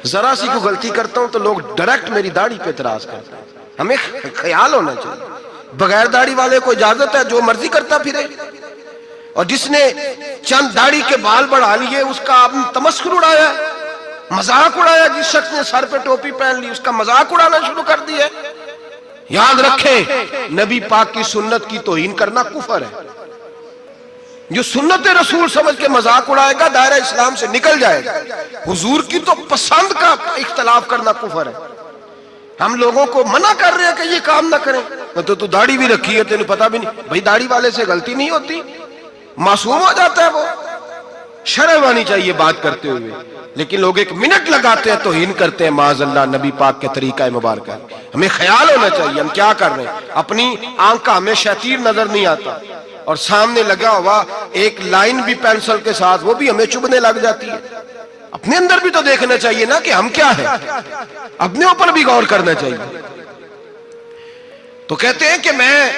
ذرا سی کوئی غلطی کرتا ہوں تو لوگ ڈائریکٹ میری داڑھی پہ اعتراض کرتے ہیں۔ ہمیں خیال ہونا چاہیے، بغیر داڑھی والے کو اجازت ہے جو مرضی کرتا پھرے، اور جس نے چند داڑھی کے بال بڑھا لیے اس کا آپ نے تمسخر اڑایا، مذاق اڑایا، جس شخص نے سر پہ ٹوپی پہن لی اس کا مذاق اڑانا شروع کر دیا۔ یاد رکھیں نبی پاک کی سنت کی توہین کرنا کفر ہے، جو سنت رسول سمجھ کے مذاق اڑائے گا دائرہ اسلام سے نکل جائے گا۔ حضور کی تو پسند کا اختلاف کرنا کفر ہے۔ ہم لوگوں کو منع کر رہے ہیں کہ یہ کام نہ کریں، تو داڑھی بھی رکھی ہے تینوں پتہ بھی نہیں، بھائی داڑھی والے سے غلطی نہیں ہوتی، معصوم ہو جاتا ہے وہ، شرم آنی چاہیے بات کرتے ہوئے، لیکن لوگ ایک منٹ لگاتے ہیں توہین کرتے ہیں، معاذ اللہ نبی پاک کے طریقہ مبارکہ۔ ہمیں خیال ہونا چاہیے ہم کیا کر رہے ہیں، اپنی آنکھ کا ہمیں شیطیر نظر نہیں آتا، اور سامنے لگا ہوا ایک لائن بھی پینسل کے ساتھ وہ بھی ہمیں چبھنے لگ جاتی ہے۔ اپنے اندر بھی تو دیکھنا چاہیے نا کہ ہم کیا ہیں، اپنے اوپر بھی غور کرنا چاہیے۔ تو کہتے ہیں کہ میں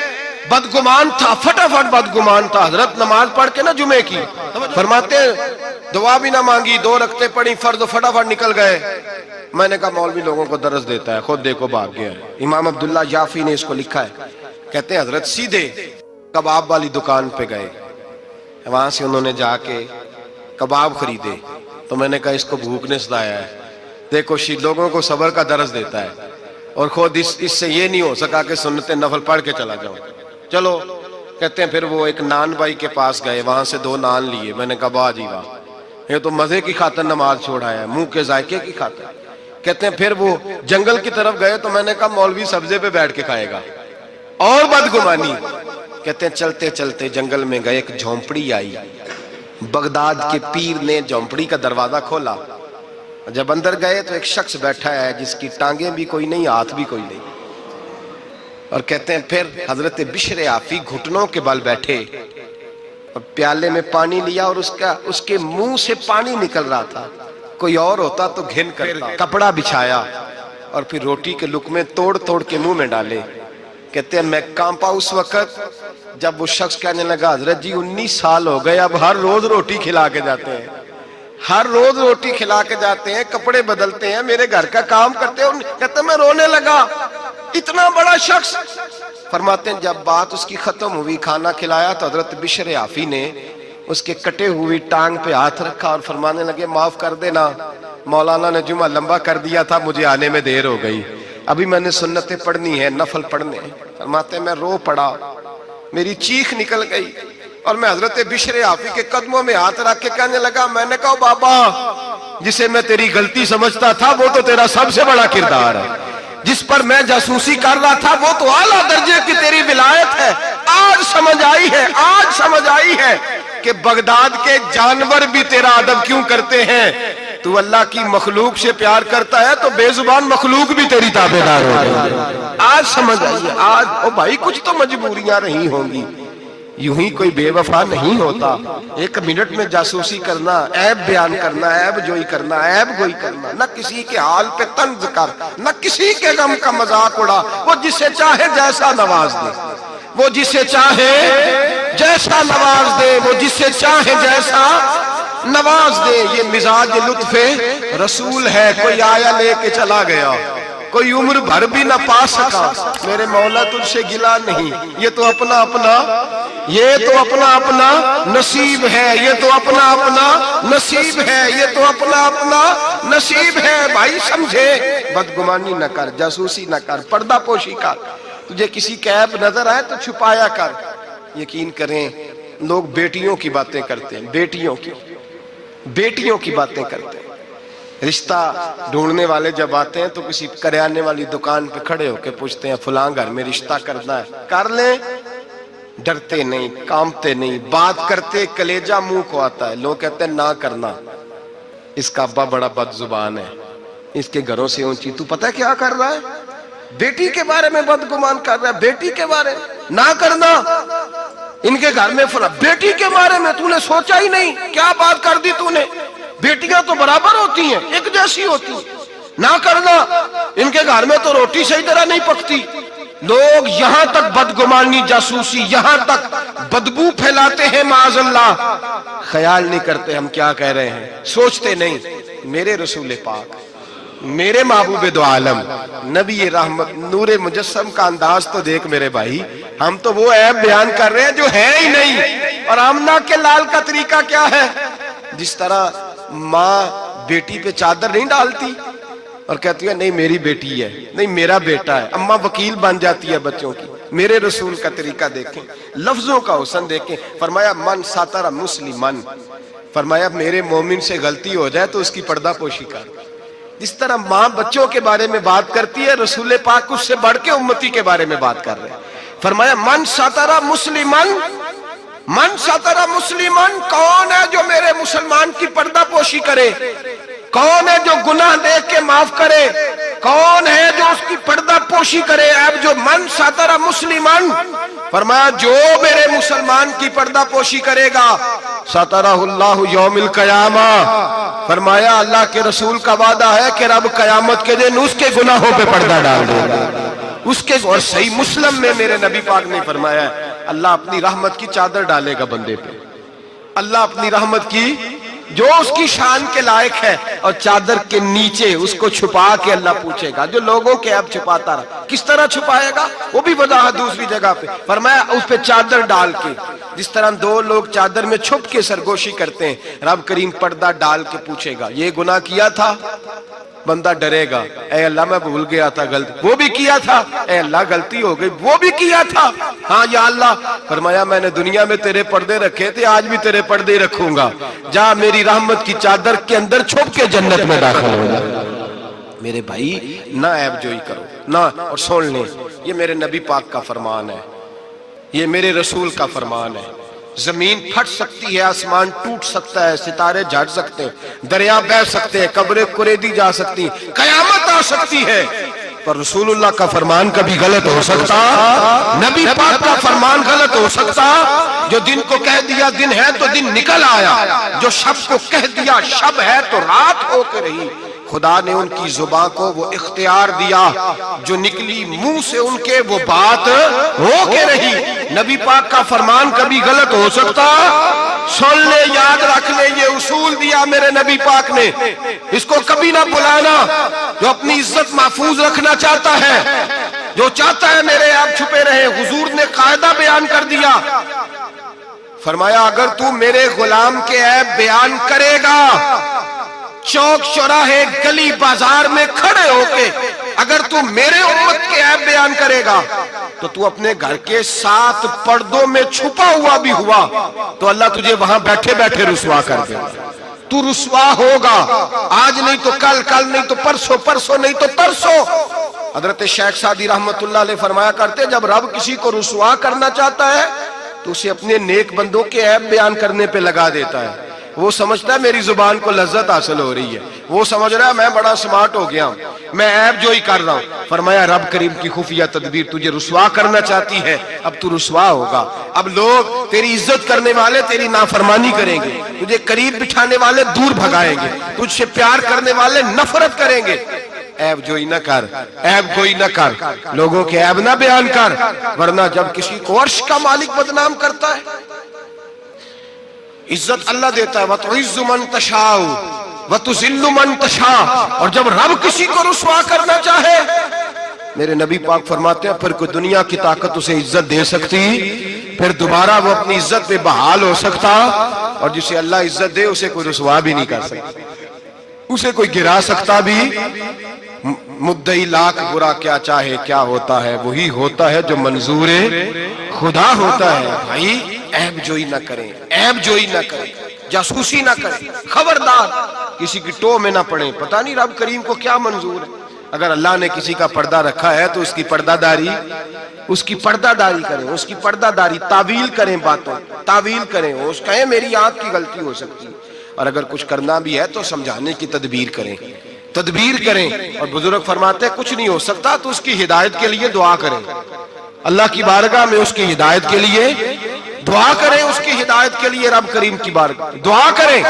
بدگمان تھا، فٹافٹ بدگمان تھا، حضرت نماز پڑھ کے نا جمعے کی، فرماتے ہیں دعا بھی نہ مانگی، 2 رکعتیں پڑھی فرض، فٹافٹ نکل گئے۔ میں نے کہا مولوی لوگوں کو درس دیتا ہے، خود دیکھو بھاگ گیا ہے۔ امام عبداللہ یافی نے اس کو لکھا ہے، کہتے ہیں حضرت سیدھے کباب والی دکان پہ گئے، وہاں سے انہوں نے جا کے کباب خریدے، تو میں نے کہا اس کو بھوک نے ستایا ہے، دیکھو لوگوں کو صبر کا درس دیتا ہے، اور خود اس سے یہ نہیں ہو سکا کہ سنت نفل پڑھ کے چلا جاؤں۔ چلو کہتے ہیں پھر وہ ایک نان بھائی کے پاس گئے، وہاں سے 2 نان لیے۔ میں نے کہا واہ جی واہ، یہ تو مزے کی خاطر نماز چھوڑا ہے، منہ کے ذائقے کی خاطر۔ کہتے ہیں پھر وہ جنگل کی طرف گئے، تو میں نے کہا مولوی سبزے پہ بیٹھ کے کھائے گا، اور بدگمانی۔ کہتے ہیں چلتے چلتے جنگل میں گئے، ایک جھونپڑی آئی، بغداد کے پیر نے جھونپڑی کا دروازہ کھولا، جب اندر گئے تو ایک شخص بیٹھا ہے جس کی ٹانگیں بھی کوئی نہیں، ہاتھ بھی کوئی نہیں، اور کہتے ہیں پھر حضرت بشر آفی گھٹنوں کے بل بیٹھے اور پیالے میں پانی لیا، اور اس کے منہ سے پانی نکل رہا تھا، کوئی اور ہوتا تو گھن کرتا، کپڑا بچھایا اور پھر روٹی کے لقمے توڑ توڑ کے منہ میں ڈالے۔ کہتے ہیں میں کانپا اس وقت جب وہ شخص کہنے لگا حضرت جی 19 سال ہو گئے، اب ہر روز روٹی کھلا کے جاتے ہیں، ہر روز روٹی کھلا کے جاتے ہیں، کپڑے بدلتے ہیں، میرے گھر کا کام کرتے ہیں۔ کہتے ہیں میں رونے لگا، اتنا بڑا شخص فرماتے ہیں جب بات اس کی ختم ہوئی، کھانا کھلایا تو حضرت بشر عافی نے اس کے کٹے ہوئی ٹانگ پہ ہاتھ رکھا اور فرمانے لگے معاف کر دینا، مولانا نے جمعہ لمبا کر دیا تھا، مجھے آنے میں دیر ہو گئی، ابھی میں نے سنتیں پڑھنی ہے، نفل پڑھنے ہیں۔ فرماتے ہیں میں رو پڑا، میری چیخ نکل گئی اور میں حضرت بشر عافی کے قدموں میں ہاتھ رکھ کے کہنے لگا، میں نے کہا بابا جسے میں تیری غلطی سمجھتا تھا وہ تو تیرا سب سے بڑا کردار ہے، جس پر میں جاسوسی کر رہا تھا وہ تو اعلیٰ درجے کی تیری ولایت ہے، آج سمجھ آئی ہے کہ بغداد کے جانور بھی تیرا ادب کیوں کرتے ہیں، تو اللہ کی مخلوق سے پیار کرتا ہے تو بے زبان مخلوق بھی تیری تابعدار ہو گئی۔ آج سمجھ آئی ہے، آج او بھائی کچھ تو مجبوریاں رہی ہوں گی، یوں ہی کوئی بے وفا نہیں ہوتا۔ ایک منٹ میں جاسوسی کرنا، عیب بیان کرنا، عیب جوئی کرنا، عیب گوئی کرنا، نہ کسی کے حال پہ طنز کر، نہ کسی کے غم کا مذاق اڑا، وہ جسے چاہے جیسا نواز دے، وہ جسے چاہے جیسا نواز دے، وہ جسے چاہے جیسا نواز دے۔ یہ مزاج لطف رسول ہے، کوئی آیا لے کے چلا گیا، کوئی عمر بھر بھی نہ پا سکا، میرے مولا تجھ سے گلا نہیں، یہ تو اپنا اپنا نصیب ہے، یہ تو اپنا اپنا نصیب ہے، یہ تو اپنا اپنا نصیب ہے۔ بھائی سمجھے، بدگمانی نہ کر، جاسوسی نہ کر، پردہ پوشی کر، تجھے کسی کا عیب نظر آئے تو چھپایا کر۔ یقین کریں لوگ بیٹیوں کی باتیں کرتے ہیں، بیٹیوں کی باتیں کرتے ہیں۔ رشتہ ڈھونڈنے والے جب آتے ہیں تو کسی کریانے والی دکان پہ کھڑے ہو کے پوچھتے ہیں فلاں گھر میں رشتہ کرنا ہے، کر لیں، ڈرتے نہیں، کامتے نہیں، بات کرتے کلیجہ منہ کو آتا ہے، لوگ کہتے ہیں نہ کرنا، اس کا ابا بڑا بد زبان ہے، اس کے گھروں سے اونچی، تو پتہ کیا کر رہا ہے؟ بیٹی کے بارے میں بدگمان کر رہا ہے، بیٹی کے بارے میں نہ کرنا، ان کے گھر میں فلاں، بیٹی کے بارے میں تو نے سوچا ہی نہیں، کیا بات کر دی تو نے؟ بیٹیاں تو برابر ہوتی ہیں، ایک جیسی ہوتی ہیں، نہ کرنا، ان کے گھر میں تو روٹی صحیح طرح نہیں پکتی۔ لوگ یہاں تک بدگمانی، جاسوسی، یہاں تک بدبو پھیلاتے ہیں، معاذ اللہ، خیال نہیں کرتے ہم کیا کہہ رہے ہیں، سوچتے نہیں۔ میرے رسول پاک، میرے محبوب دو عالم، نبی رحمت، نور مجسم کا انداز تو دیکھ میرے بھائی، ہم تو وہ عیب بیان کر رہے ہیں جو ہے ہی نہیں۔ اور آمنہ کے لال کا طریقہ کیا ہے؟ جس طرح ماں بیٹی پہ چادر نہیں ڈالتی اور کہتی ہے نہیں میری بیٹی ہے، نہیں میرا بیٹا ہے، اماں وکیل بن جاتی ہے بچوں کی، میرے رسول کا طریقہ دیکھیں، لفظوں کا حسن دیکھیں۔ فرمایا من ساتر مسلمن، فرمایا میرے مومن سے غلطی ہو جائے تو اس کی پردہ پوشی کر۔ جس طرح ماں بچوں کے بارے میں بات کرتی ہے، رسول پاک اس سے بڑھ کے امتی کے بارے میں بات کر رہے ہیں۔ فرمایا من ساتر مسلمن، من ساتر مسلمن، کون ہے جو میرے مسلمان کی پردہ پوشی کرے؟ کون ہے جو گناہ دیکھ کے معاف کرے؟ کون ہے جو اس کی پردہ پوشی کرے؟ اب جو من ساتر مسلمن، فرمایا جو میرے مسلمان کی پردہ پوشی کرے گا، ساترہ اللہ یوم القیامہ، فرمایا اللہ کے رسول کا وعدہ ہے کہ رب قیامت کے دن اس کے گناہوں پہ پردہ ڈال دے گا، اس کے۔ اور صحیح مسلم میں میرے نبی پاک نے فرمایا ہے اللہ اپنی رحمت کی چادر ڈالے گا بندے پہ، اللہ اپنی رحمت کی جو اس کی شان کے لائق ہے، اور چادر کے نیچے اس کو چھپا کے اللہ پوچھے گا جو لوگوں کے عیب چھپاتا رہا، کس طرح چھپائے گا؟ وہ بھی وضاحت دوسری جگہ پہ فرمایا اس پہ چادر ڈال کے، جس طرح دو لوگ چادر میں چھپ کے سرگوشی کرتے ہیں، رب کریم پردہ ڈال کے پوچھے گا یہ گناہ کیا تھا؟ بندہ ڈرے گا، اے اللہ میں بھول گیا تھا، غلطی، وہ بھی کیا تھا، اے اللہ غلطی ہو گئی، وہ بھی کیا تھا، ہاں یا اللہ، فرمایا میں نے دنیا میں تیرے پردے رکھے تھے، آج بھی تیرے پردے رکھوں گا، جا میری رحمت کی چادر کے اندر چھپ کے جنت میں داخل ہو جا۔ میرے بھائی نہ عیب جوئی کرو، نہ، اور سن لیں یہ میرے نبی پاک کا فرمان ہے، یہ میرے رسول کا فرمان ہے۔ زمین پھٹ سکتی ہے، آسمان ٹوٹ سکتا ہے، ستارے جھڑ سکتے ہیں، دریا بہہ سکتے ہیں، قبریں کریدی جا سکتی ہیں، قیامت آ سکتی ہے، پر رسول اللہ کا فرمان کبھی غلط ہو سکتا؟ نبی پاک کا فرمان غلط ہو سکتا؟ جو دن کو کہہ دیا دن ہے تو دن نکل آیا، جو شب کو کہہ دیا شب ہے تو رات ہو کے رہی۔ خدا نے ان کی زبان کو وہ اختیار دیا، جو نکلی منہ سے ان کے وہ بات ہو کے رہی۔ نبی پاک کا فرمان کبھی غلط ہو سکتا؟ سن لے، یاد رکھ لے، یہ اصول دیا میرے نبی پاک نے، اس کو کبھی نہ بلانا۔ جو اپنی عزت محفوظ رکھنا چاہتا ہے جو چاہتا ہے میرے عیب چھپے رہے. حضور نے قاعدہ بیان کر دیا, فرمایا اگر تو میرے غلام کے عیب بیان کرے گا, چوک چوراہے گلی بازار میں کھڑے ہو کے اگر تو میرے امت کے عیب بیان کرے گا, تو تو اپنے گھر کے 7 پردوں میں چھپا ہوا بھی ہوا تو اللہ تجھے وہاں بیٹھے بیٹھے رسوا کر دے. تو رسوا ہوگا, آج نہیں تو کل, کل نہیں تو پرسوں, پرسوں نہیں تو ترسوں. حضرت شیخ سعدی رحمت اللہ علیہ فرمایا کرتے, جب رب کسی کو رسوا کرنا چاہتا ہے تو اسے اپنے نیک بندوں کے عیب بیان کرنے پہ لگا دیتا ہے. وہ سمجھتا ہے میری زبان کو لذت حاصل ہو رہی ہے, وہ سمجھ رہا ہے میں بڑا سمارٹ ہو گیا ہوں, میں عیب جو ہی کر رہا ہوں. فرمایا رب کریم کی خفیہ تدبیر تجھے رسوا کرنا چاہتی ہے, اب تو رسوا ہوگا. اب لوگ تیری عزت کرنے والے تیری نافرمانی کریں گے, تجھے قریب بٹھانے والے دور بھگائیں گے, تجھ سے پیار کرنے والے نفرت کریں گے. عیب جوئی نہ کر, عیب گوئی نہ کر, لوگوں کے عیب نہ بیان کر, ورنہ جب کسی کو عرش کا مالک بدنام کرتا ہے, عزت اللہ دیتا ہے, وَتُعِزُّ مَن تَشَاءُ وَتُذِلُّ مَن تَشَاءُ, اور جب رب کسی کو رسوا کرنا چاہے, میرے نبی پاک فرماتے ہیں پھر کوئی دنیا کی طاقت اسے عزت دے سکتی, پھر دوبارہ وہ اپنی عزت پہ بحال ہو سکتا, اور جسے اللہ عزت دے اسے کوئی رسوا بھی نہیں کر سکتا, اسے کوئی گرا سکتا بھی. مدعی لاکھ برا کیا چاہے کیا ہوتا ہے, وہی ہوتا ہے جو منظور خدا ہوتا ہے. بھائی عیب جوئی نہ کریں, عیب جوئی نہ کریں, جاسوسی نہ کریں, خبردار کسی کی ٹو میں نہ پڑیں. پتہ نہیں رب کریم کو کیا منظور ہے. اگر اللہ نے کسی کا پردہ رکھا ہے تو اس کی پردہ داری کریں, اس کی پردہ داری, تعویل کریں, باتوں تعویل کریں, اس کہیں میری آنکھ کی غلطی ہو سکتی ہے, اور اگر کچھ کرنا بھی ہے تو سمجھانے کی تدبیر کریں, تدبیر کریں. اور بزرگ فرماتے ہیں کچھ نہیں ہو سکتا تو اس کی ہدایت کے لیے دعا کریں, اللہ کی بارگاہ میں اس کی ہدایت کے لیے دعا کریں, اس کی ہدایت کے لیے رب کریم کی بارگاہ دعا کریں.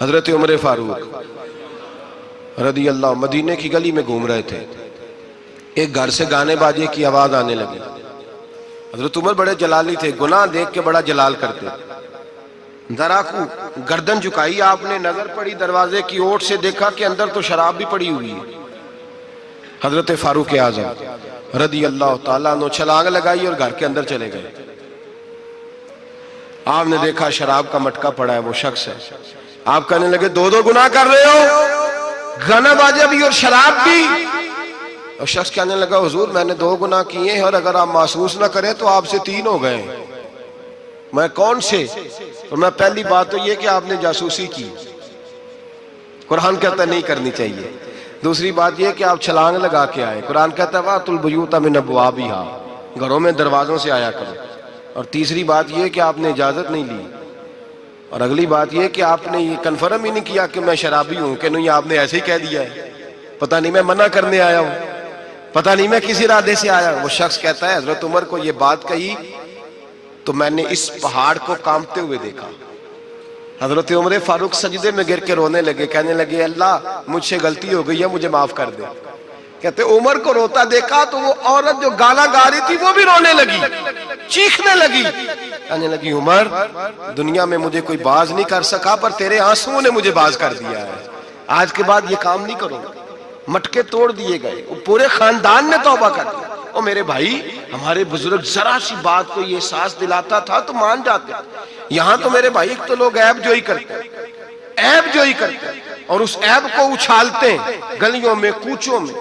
حضرت عمر فاروق رضی اللہ مدینے کی گلی میں گھوم رہے تھے, ایک گھر سے گانے باجے کی آواز آنے لگی. حضرت عمر بڑے جلالی تھے, گناہ دیکھ کے بڑا جلال کرتے. ذرا کو گردن جھکائی, آپ نے نظر پڑی دروازے کی اوٹ سے, دیکھا کہ اندر تو شراب بھی پڑی ہوئی ہے. حضرت فاروق اعظم رضی اللہ تعالیٰ عنہ چھلانگ لگائی اور گھر کے اندر چلے گئے. آپ نے دیکھا شراب کا مٹکا پڑا ہے, وہ شخص ہے. آپ کہنے لگے دو گناہ کر رہے ہو, گانا باجا بھی اور شراب بھی. اور شخص کہنے لگا حضور میں نے 2 گناہ کیے ہیں, اور اگر آپ محسوس نہ کریں تو آپ سے 3 ہو گئے. میں کون سے؟ اور میں پہلی بات تو یہ کہ آپ نے جاسوسی کی, قرآن کہتا نہیں کرنی چاہیے. دوسری بات یہ کہ آپ چھلانگ لگا کے آئے, قرآن کہتا ہے وَأْتُوا الْبُيُوتَ مِنْ أَبْوَابِهَا, گھروں میں دروازوں سے آیا کرو. اور تیسری بات یہ کہ آپ نے اجازت نہیں لی. اور اگلی بات یہ کہ آپ نے یہ کنفرم ہی نہیں کیا کہ میں شرابی ہوں, کہ نہیں آپ نے ایسے ہی کہہ دیا ہے, پتہ نہیں میں منع کرنے آیا ہوں, پتہ نہیں میں کس ارادے سے آیا ہوں. وہ شخص کہتا ہے حضرت عمر کو یہ بات کہی تو میں نے اس پہاڑ کو کانپتے ہوئے دیکھا. حضرت عمر فاروق سجدے میں گر کے رونے لگے, کہنے لگے اللہ مجھ سے غلطی ہو گئی ہے, مجھے معاف کر دے. کہتے عمر کو روتا دیکھا تو وہ عورت جو گالا گا رہی تھی وہ بھی رونے لگی, چیخنے لگی, کہنے لگی عمر دنیا میں مجھے کوئی باز نہیں کر سکا, پر تیرے آنسوؤں نے مجھے باز کر دیا ہے, آج کے بعد یہ کام نہیں کروں گا. مٹکے توڑ دیے گئے, پورے خاندان نے توبہ کر دیا. اور میرے بھائی ہمارے بزرگ ذرا سی بات کو یہ احساس دلاتا تھا تو مان جاتے. یہاں تو میرے بھائی ایک تو لوگ عیب جوئی کرتے ہیں, عیب جوئی کرتے ہیں, اور اس عیب کو اچھالتے ہیں گلیوں میں, کوچوں میں.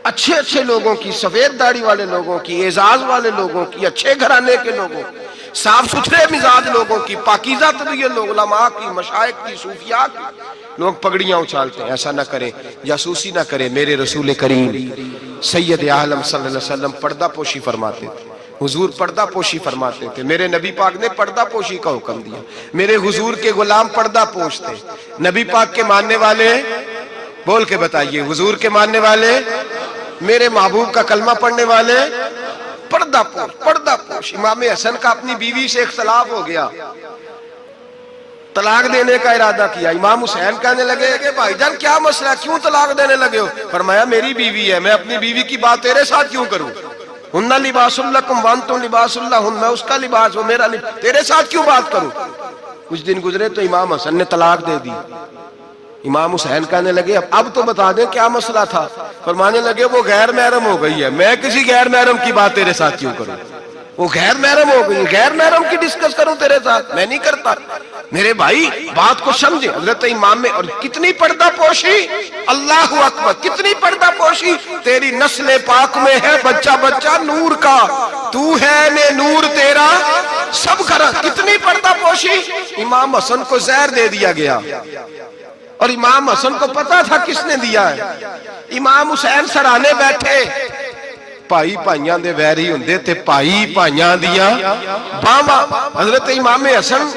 اچھے اچھے لوگوں کی, سفید داڑھی والے لوگوں کی, اعزاز والے لوگوں کی, اچھے گھرانے کے لوگوں کی, صاف ستھرے مزاج لوگوں کی, پاکیزہ طبیعت لوگ, علماء کی, مشائخ کی, صوفیاء کی, لوگ پگڑیاں اچھالتے ہیں. ایسا نہ کریں, جاسوسی نہ کریں. میرے رسول کریم سید عالم صلی اللہ علیہ وسلم پردہ پوشی فرماتے تھے, حضور پردہ پوشی فرماتے تھے. میرے نبی پاک نے پردہ پوشی کا حکم دیا. میرے حضور کے غلام پردہ پوش تھے. نبی پاک کے ماننے والے بول کے بتائیے, حضور کے ماننے والے, میرے محبوب کا کلمہ پڑھنے والے, پردہ پوش, پردہ پوش. امام حسن کا اپنی بیوی سے اختلاف ہو گیا, طلاق دینے کا ارادہ کیا. امام حسین کہنے لگے کہ بھائی جان کیا مسئلہ, کیوں طلاق دینے لگے ہو؟ فرمایا میری بیوی ہے, میں اپنی بیوی کی بات تیرے ساتھ کیوں کروں؟ ہن لباس لکم وانتم لباس لہن, میں اس کا لباس ہوں, میرا لباس, تیرے ساتھ کیوں بات کروں؟ کچھ دن گزرے تو امام حسن نے طلاق دے دی. امام حسین کہنے لگے اب تو بتا دیں کیا مسئلہ تھا؟ فرمانے لگے وہ غیر محرم ہو گئی ہے، میں کسی غیر محرم کی بات تیرے ساتھ کیوں کروں؟ وہ غیر محرم ہو گئی، غیر محرم کی ڈسکس کروں تیرے ساتھ؟ میں نہیں کرتا۔ میرے بھائی بات کو سمجھے، حضرت امام میں اور کتنی پردہ پوشی، اللہ اکبر، کتنی پردہ پوشی تیری نسل پاک میں ہے، بچہ بچہ نور کا، تو ہے نے نور تیرا سب کرا، کتنی پردہ پوشی۔ امام حسن کو زہر دے دیا گیا اور امام حسن کو پتا تھا کس نے دیا ہے۔ امام حسین سرانے بیٹھے، پائی پائیاں دے ویری ہوندے تے پائی پائیاں دیا باواں۔ حضرت امام حسن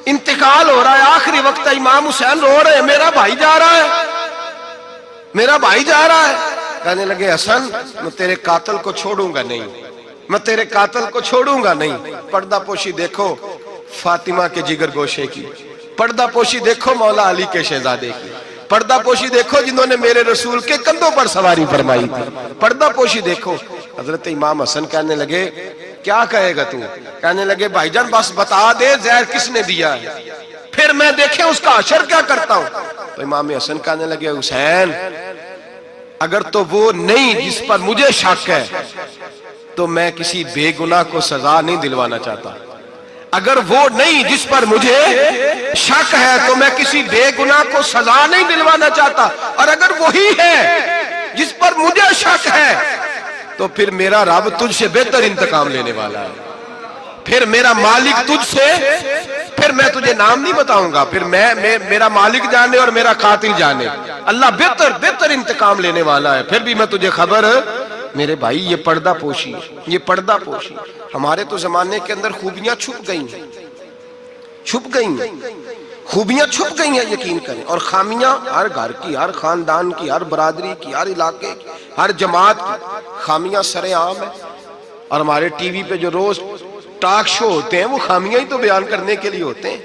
انتقال ہو رہا ہے، آخری وقت امام حسین رو رہے ہیں، میرا بھائی جا رہا ہے، میرا بھائی جا رہا ہے۔ کہنے لگے حسن میں تیرے قاتل کو چھوڑوں گا نہیں، میں تیرے قاتل کو چھوڑوں گا نہیں۔ پردہ پوشی دیکھو فاطمہ کے جگر گوشے کی، پردہ پوشی دیکھو مولا علی کے شہزادے کی، پردہ پوشی دیکھو جنہوں نے میرے رسول کے کندھوں پر سواری فرمائی تھی، پردہ پوشی دیکھو۔ حضرت امام حسن کہنے لگے کیا کہے گا تو؟ کہنے لگے بھائی جان بس بتا دے زہر کس نے دیا ہے، پھر میں دیکھیں اس کا حشر کیا کرتا ہوں۔ تو امام حسن کہنے لگے حسین اگر تو وہ نہیں جس پر مجھے شک ہے تو میں کسی بے گناہ کو سزا نہیں دلوانا چاہتا، اگر وہ نہیں جس پر مجھے شک ہے تو میں کسی بے گناہ کو سزا نہیں دلوانا چاہتا، اور اگر وہی ہے جس پر مجھے شک ہے تو پھر میرا رب تجھ سے بہتر انتقام لینے والا ہے، پھر میرا مالک تجھ سے، پھر میں تجھے نام نہیں بتاؤں گا، پھر میرا مالک جانے اور میرا قاتل جانے، اللہ بہتر انتقام لینے والا ہے، پھر بھی میں تجھے خبر۔ میرے بھائی یہ پردہ پوشی، یہ پردہ پوشی۔ ہمارے تو زمانے کے اندر خوبیاں چھپ گئی ہیں، چھپ گئی ہیں، خوبیاں چھپ گئی ہیں یقین کریں، اور خامیاں ہر گھر کی، ہر خاندان کی، ہر برادری کی، ہر علاقے کی، ہر جماعت کی خامیاں سر عام ہیں۔ اور ہمارے ٹی وی پہ جو روز ٹاک شو ہوتے ہیں وہ خامیاں ہی تو بیان کرنے کے لیے ہوتے ہیں،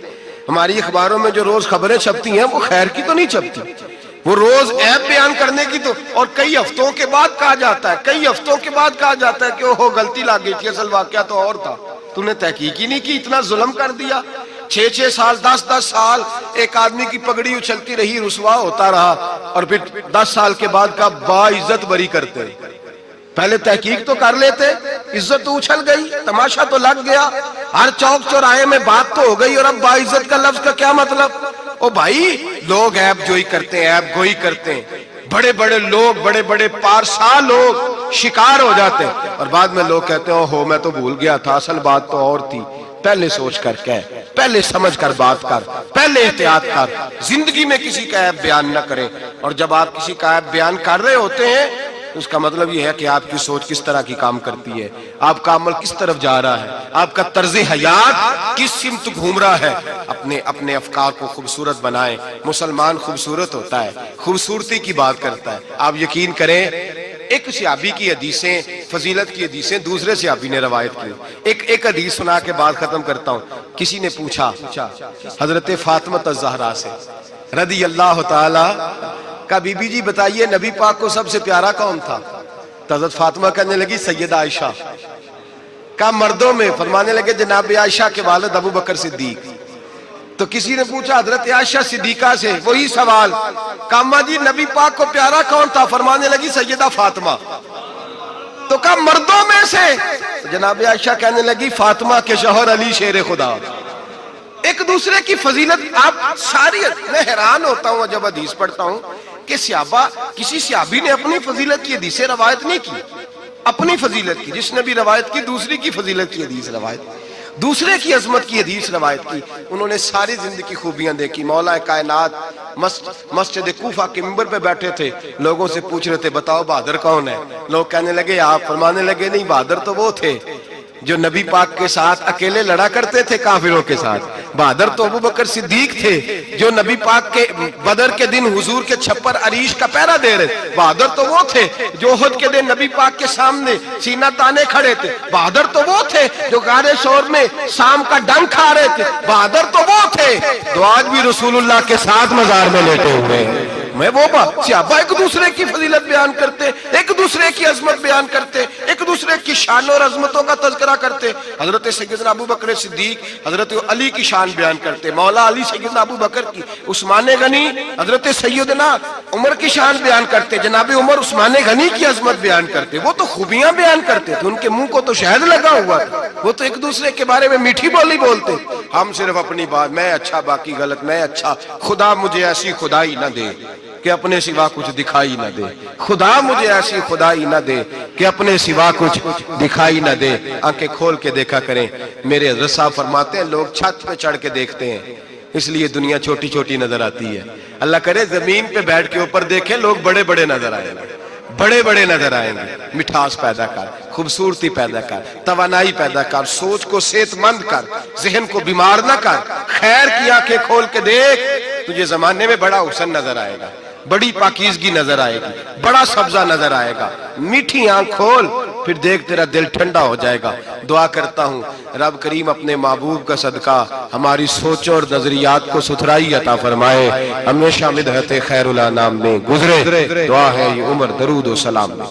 ہماری اخباروں میں جو روز خبریں چھپتی ہیں وہ خیر کی تو نہیں چھپتی، وہ روز عیب بیان کرنے کی تو، اور کئی ہفتوں کے بعد کہا جاتا ہے، کئی ہفتوں کے بعد کہا جاتا ہے کہ اوہو غلطی لگ گئی تھی، اصل واقعہ تو اور تھا، تو نے تحقیق ہی نہیں کی، اتنا ظلم کر دیا۔ 6 سال 10 سال ایک آدمی کی پگڑی اچھلتی رہی، رسوا ہوتا رہا، اور پھر 10 سال کے بعد کا باعزت بری کرتے۔ پہلے تحقیق تو کر لیتے، عزت تو اچھل گئی، تماشا تو لگ گیا، ہر چوک چوراہے میں بات تو ہو گئی، اور اب باعزت کا لفظ کا کیا مطلب؟ او بھائی لوگ عیب جوئی کرتے ہیں، عیب گوئی کرتے ہیں، بڑے بڑے لوگ، بڑے بڑے پارسا لوگ شکار ہو جاتے ہیں، اور بعد میں لوگ کہتے ہیں اوہو میں تو بھول گیا تھا، اصل بات تو اور تھی۔ پہلے سوچ کر کہہ، پہلے سمجھ کر بات کر، پہلے احتیاط کر، زندگی میں کسی کا عیب بیان نہ کریں، اور جب آپ کسی کا عیب بیان کر رہے ہوتے ہیں اس کا مطلب یہ ہے کہ آپ کی سوچ کس طرح کی کام کرتی ہے، آپ کا عمل کس طرف جا رہا ہے، آپ کا طرز حیات کس سمت گھوم رہا ہے۔ اپنے افکار کو خوبصورت بنائیں۔ مسلمان خوبصورت ہوتا ہے، خوبصورتی کی بات کرتا ہے۔ آپ یقین کریں ایک صحابی کی حدیثیں، فضیلت کی حدیثیں دوسرے صحابی نے روایت کی، ایک حدیث سنا کے بات ختم کرتا ہوں۔ کسی نے پوچھا حضرت فاطمہ الزہرا سے رضی اللہ تعالی کا، بی بی جی بتائیے نبی پاک کو سب سے پیارا کون تھا؟ تو حضرت فاطمہ کہنے لگی سیدہ عائشہ۔ کا مردوں میں؟ فرمانے لگے جناب عائشہ کے والد ابو بکر صدیق۔ تو کسی نے پوچھا حضرت عائشہ صدیقہ سے وہی سوال، کہا جی نبی پاک کو پیارا کون تھا؟ فرمانے لگی سیدہ فاطمہ۔ تو کہا مردوں میں سے؟ جناب عائشہ کہنے لگی فاطمہ کے شوہر علی شیر خدا۔ ایک دوسرے کی فضیلت آپ ساری، میں حیران ہوتا ہوں جب حدیث پڑھتا ہوں کہ صحابہ، کسی صحابی نے اپنی فضیلت کی حدیث روایت نہیں کی، اپنی فضیلت کی، جس نے بھی روایت کی دوسری کی فضیلت کی حدیث روایت، دوسرے کی عظمت کی حدیث روایت کی۔ انہوں نے ساری زندگی کی خوبیاں دیکھی۔ مولا کائنات مسجد کوفہ کے منبر پہ بیٹھے تھے، لوگوں سے پوچھ رہے تھے بتاؤ بہادر کون ہے؟ لوگ کہنے لگے آپ، فرمانے لگے نہیں، بہادر تو وہ تھے جو نبی پاک کے ساتھ اکیلے لڑا کرتے تھے کافروں کے ساتھ، بہادر تو ابو بکر صدیق تھے جو نبی پاک کے بدر کے دن حضور کے چھپر عریش کا پہرا دے رہے، بہادر تو وہ تھے جو احد کے دن نبی پاک کے سامنے سینہ تانے کھڑے تھے، بہادر تو وہ تھے جو غار ثور میں شام کا ڈنک کھا رہے تھے، بہادر تو وہ تھے جو آج بھی رسول اللہ کے ساتھ مزار میں لیٹے ہوئے ہیں۔ میں وہ صحابہ ایک دوسرے کی فضیلت بیان کرتے، ایک دوسرے کی عظمت بیان کرتے، ایک دوسرے کی شان اور عظمتوں کا تذکرہ کرتے. حضرت سیدنا ابو بکر صدیق حضرت علی کی شان بیان کرتے, مولا علی سیدنا ابو بکر کی, عثمان غنی حضرت سیدنا عمر کی شان بیان کرتے, جناب عمر عثمان غنی کی عظمت بیان کرتے. وہ تو خوبیاں بیان کرتے تھے, ان کے منہ کو تو شہد لگا ہوا تھا, وہ تو ایک دوسرے کے بارے میں میٹھی بولی بولتے. ہم صرف اپنی بات, میں اچھا باقی غلط, میں اچھا, خدا مجھے ایسی خدائی نہ دے کہ اپنے سوا کچھ دکھائی نہ دے, خدا مجھے ایسی خدائی نہ دے کہ اپنے سوا کچھ دکھائی نہ دے. آنکھیں کھول کے دیکھا کریں. میرے حضرت صاحب فرماتے ہیں لوگ چھت پہ چڑھ کے دیکھتے ہیں, اس لیے دنیا چھوٹی چھوٹی نظر آتی ہے. اللہ کرے زمین پہ بیٹھ کے اوپر دیکھیں, لوگ بڑے بڑے نظر آئیں گے, بڑے بڑے نظر آئیں گے. مٹھاس پیدا کر, خوبصورتی پیدا کر, توانائی پیدا کر, سوچ کو صحت مند کر, ذہن کو بیمار نہ کر. خیر کی آنکھیں کھول کے دیکھ, تجھے زمانے میں بڑا حسن نظر آئے گا, بڑی پاکیزگی نظر آئے گی, بڑا سبزہ نظر آئے گا. میٹھی آنکھ کھول, پھر دیکھ تیرا دل ٹھنڈا ہو جائے گا. دعا کرتا ہوں رب کریم اپنے محبوب کا صدقہ ہماری سوچوں اور نظریات کو ستھرائی عطا فرمائے, ہمیشہ مدحت خیر الانام میں گزرے. دعا ہے یہ عمر درود و سلام میں.